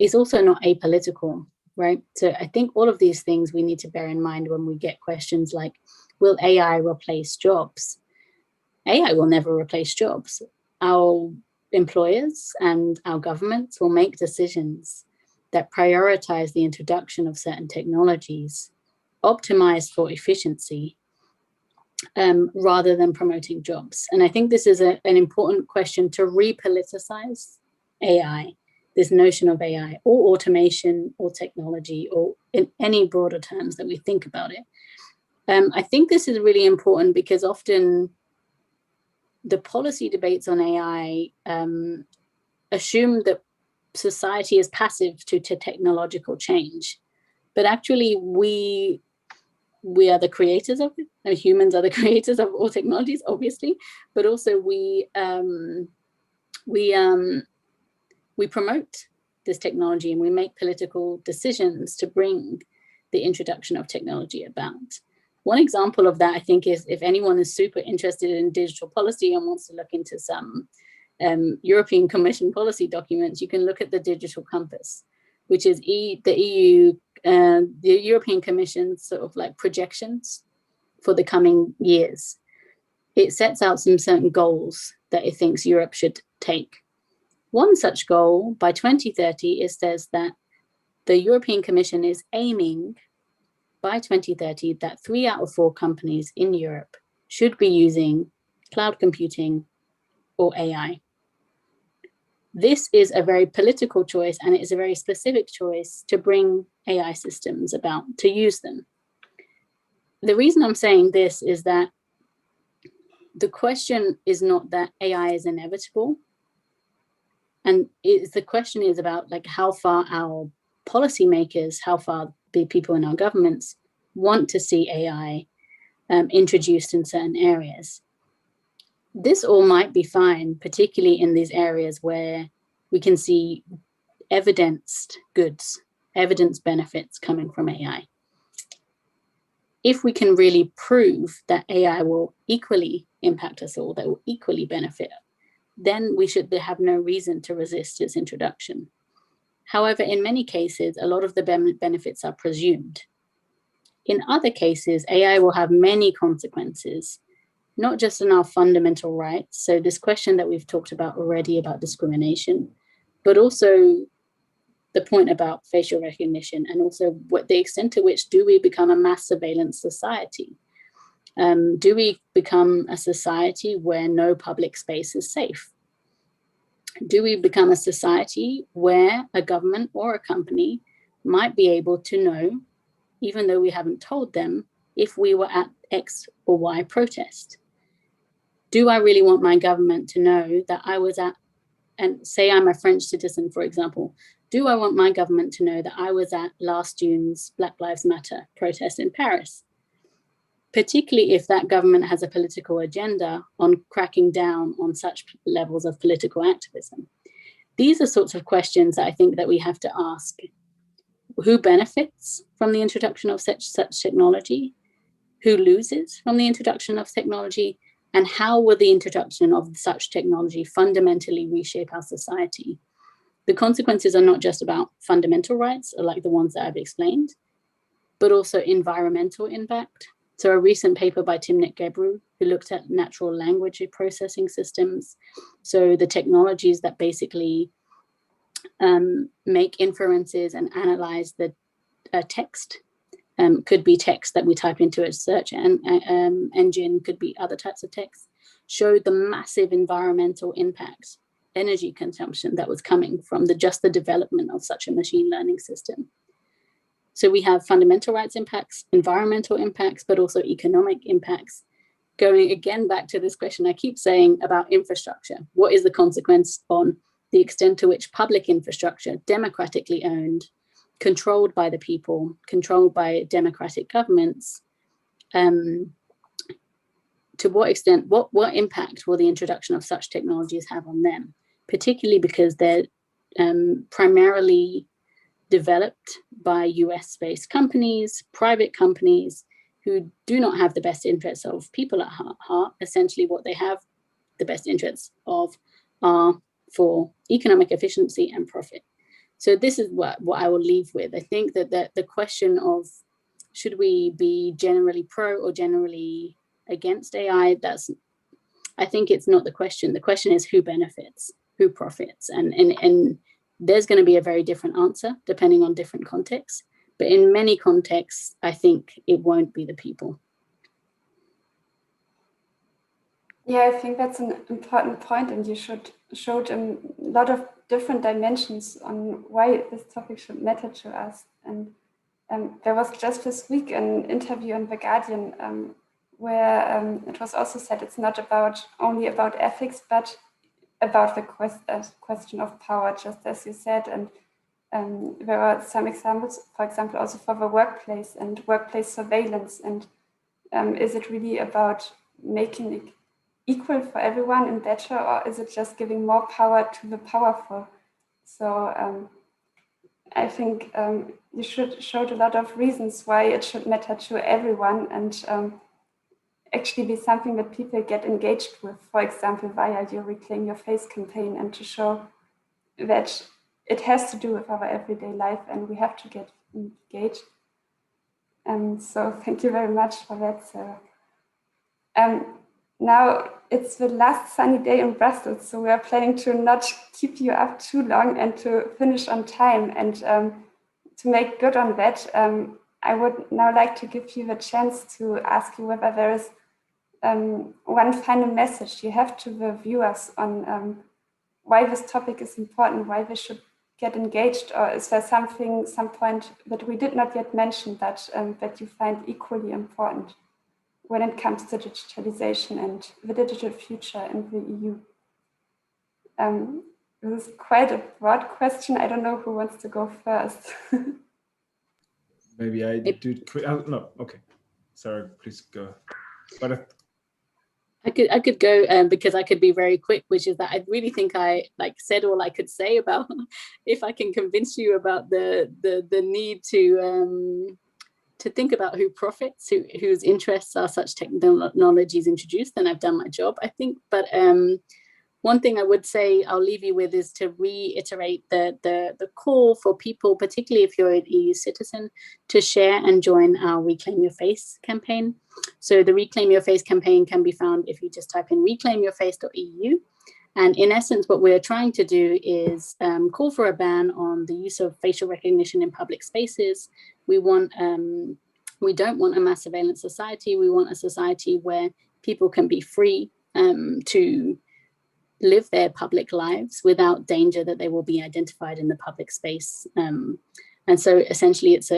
It's also not apolitical, right? So I think all of these things we need to bear in mind when we get questions like, will AI replace jobs? AI will never replace jobs. Our employers and our governments will make decisions that prioritize the introduction of certain technologies, optimized for efficiency, rather than promoting jobs. And I think this is an important question to repoliticize AI, this notion of AI or automation or technology, or in any broader terms that we think about it. I think this is really important because often the policy debates on AI assume that society is passive to technological change, but actually we are the creators of it, and humans are the creators of all technologies, obviously, but also we promote this technology and we make political decisions to bring the introduction of technology about. One example of that, I think, is if anyone is super interested in digital policy and wants to look into some European Commission policy documents, you can look at the Digital Compass, which is the European Commission's sort of like projections for the coming years. It sets out some certain goals that it thinks Europe should take. One such goal by 2030 says that the European Commission is aiming by 2030 that 3 out of 4 companies in Europe should be using cloud computing or AI. This is a very political choice, and it is a very specific choice to bring AI systems about, to use them. The reason I'm saying this is that the question is not that AI is inevitable. And the question is about like how far our policymakers, how far the people in our governments want to see AI introduced in certain areas. This all might be fine, particularly in these areas where we can see evidenced goods, evidence benefits coming from AI. If we can really prove that AI will equally impact us all, that will equally benefit, then we should have no reason to resist its introduction. However, in many cases, a lot of the benefits are presumed. In other cases, AI will have many consequences, not just in our fundamental rights. So this question that we've talked about already about discrimination, but also the point about facial recognition, and also what the extent to which do we become a mass surveillance society? Do we become a society where no public space is safe? Do we become a society where a government or a company might be able to know, even though we haven't told them, if we were at X or Y protest? Do I really want my government to know that I was at, and say I'm a French citizen, for example, do I want my government to know that I was at last June's Black Lives Matter protest in Paris? Particularly if that government has a political agenda on cracking down on such levels of political activism. These are sorts of questions that I think that we have to ask. Who benefits from the introduction of such technology? Who loses from the introduction of technology? And how will the introduction of such technology fundamentally reshape our society? The consequences are not just about fundamental rights, like the ones that I've explained, but also environmental impact. So a recent paper by Timnit Gebru, who looked at natural language processing systems. So the technologies that basically make inferences and analyze the text. Could be text that we type into a search engine, could be other types of text, showed the massive environmental impact, energy consumption that was coming from just the development of such a machine learning system. So we have fundamental rights impacts, environmental impacts, but also economic impacts. Going again back to this question I keep saying about infrastructure. What is the consequence on the extent to which public infrastructure, democratically owned, controlled by the people, controlled by democratic governments, to what extent, what impact will the introduction of such technologies have on them? Particularly because they're primarily developed by US-based companies, private companies, who do not have the best interests of people at heart. Essentially what they have the best interests of are for economic efficiency and profit. So this is what I will leave with. I think that the question of should we be generally pro or generally against AI, I think it's not the question. The question is who benefits, who profits, and there's going to be a very different answer depending on different contexts. But in many contexts, I think it won't be the people. Yeah, I think that's an important point, and you showed a lot of different dimensions on why this topic should matter to us. And there was just this week an interview on The Guardian where it was also said it's not only about ethics, but about the question of power, just as you said. And there are some examples, for example, also for the workplace and workplace surveillance. And is it really about making it equal for everyone and better, or is it just giving more power to the powerful? So I think you showed a lot of reasons why it should matter to everyone and actually be something that people get engaged with, for example, via your Reclaim Your Face campaign, and to show that it has to do with our everyday life and we have to get engaged. And so thank you very much for that, Sarah. now it's the last sunny day in Brussels, so we are planning to not keep you up too long and to finish on time. And to make good on that, I would now like to give you the chance to ask you whether there is one final message you have to the viewers on why this topic is important, why they should get engaged, or is there some point that we did not yet mention that that you find equally important when it comes to digitalization and the digital future in the EU? This is quite a broad question. I don't know who wants to go first. Maybe I do. No, okay. Sarah, please go. But I could go because I could be very quick, which is that I really think I said all I could say about if I can convince you about the need to think about who profits, whose interests are such technologies introduced, then I've done my job, I think. But one thing I would say I'll leave you with is to reiterate the call for people, particularly if you're an EU citizen, to share and join our Reclaim Your Face campaign. So the Reclaim Your Face campaign can be found if you just type in reclaimyourface.eu. And in essence, what we're trying to do is call for a ban on the use of facial recognition in public spaces. We don't want a mass surveillance society. We want a society where people can be free to live their public lives without danger that they will be identified in the public space. And so essentially it's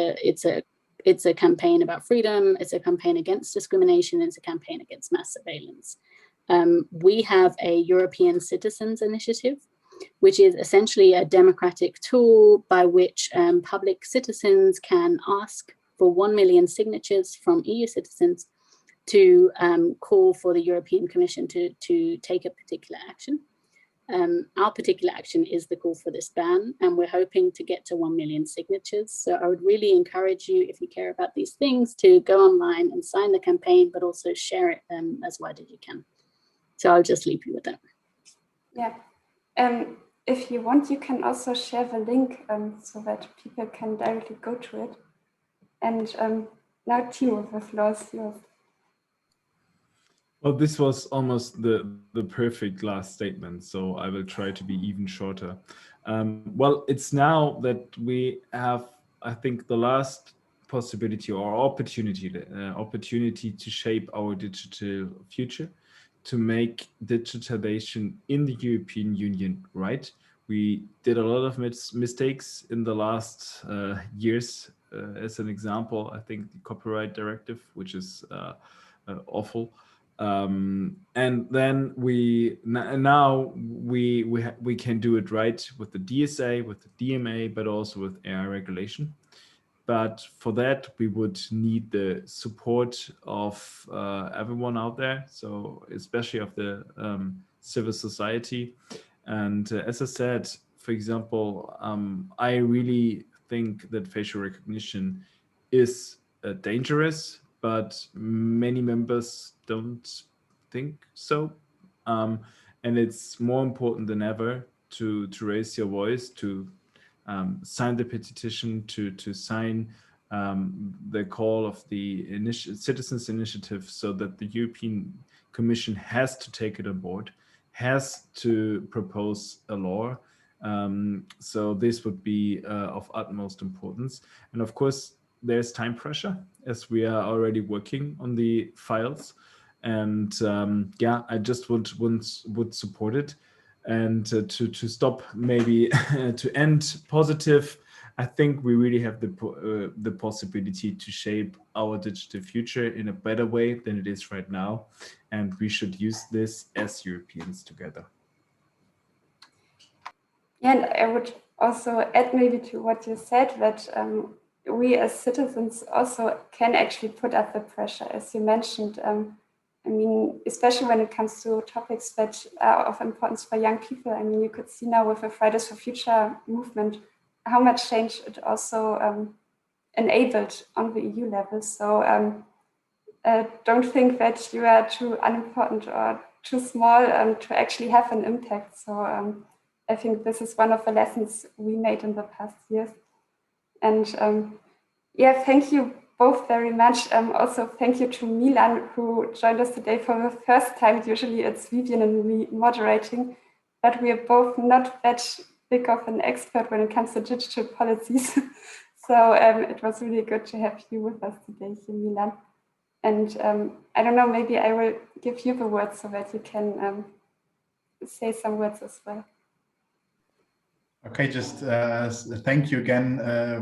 a campaign about freedom, it's a campaign against discrimination, it's a campaign against mass surveillance. We have a European Citizens Initiative, which is essentially a democratic tool by which public citizens can ask for 1 million signatures from EU citizens to call for the European Commission to take a particular action. Our particular action is the call for this ban, and we're hoping to get to 1 million signatures. So I would really encourage you, if you care about these things, to go online and sign the campaign, but also share it as wide as you can. So I'll just leave you with that. Yeah. If you want, you can also share the link so that people can directly go to it. And now, Tiemo, the floor is yours. Well, this was almost the perfect last statement, so I will try to be even shorter. Well, it's now that we have, I think, the last possibility or opportunity to shape our digital future, to make digitalization in the European Union right. We did a lot of mistakes in the last years. As an example, I think the copyright directive, which is awful. And then now we can do it right with the DSA, with the DMA, but also with AI regulation. But for that, we would need the support of everyone out there, so especially of the civil society. And as I said, for example, I really think that facial recognition is dangerous, but many members don't think so. And it's more important than ever to raise your voice, to sign the petition, to sign the call of the Citizens Initiative, so that the European Commission has to take it on board, has to propose a law. So this would be of utmost importance. And of course, there's time pressure, as we are already working on the files. And yeah, I just would support it. And to stop, maybe to end positive, I think we really have the possibility to shape our digital future in a better way than it is right now. And we should use this as Europeans together. Yeah, and I would also add maybe to what you said, that we as citizens also can actually put up the pressure, as you mentioned. I mean, especially when it comes to topics that are of importance for young people. I mean, you could see now with the Fridays for Future movement how much change it also enabled on the EU level. So don't think that you are too unimportant or too small to actually have an impact. So I think this is one of the lessons we made in the past years. And yeah, thank you both very much. Also, thank you to Milan, who joined us today for the first time. Usually it's Vivian and me moderating, but we are both not that big of an expert when it comes to digital policies. So it was really good to have you with us today here, Milan. And I don't know, maybe I will give you the word so that you can say some words as well. Okay, just thank you again,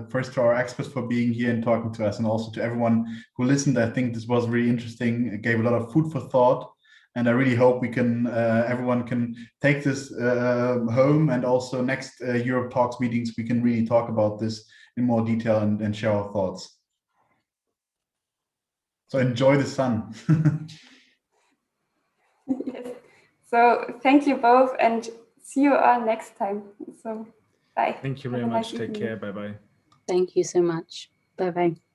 first to our experts for being here and talking to us, and also to everyone who listened. I think this was really interesting. It gave a lot of food for thought, and I really hope we can, everyone can take this home, and also next Europe Talks meetings, we can really talk about this in more detail and share our thoughts. So enjoy the sun. Yes. So thank you both, and see you all next time. So bye. Thank you very much. Take care. Bye-bye. Thank you so much. Bye-bye.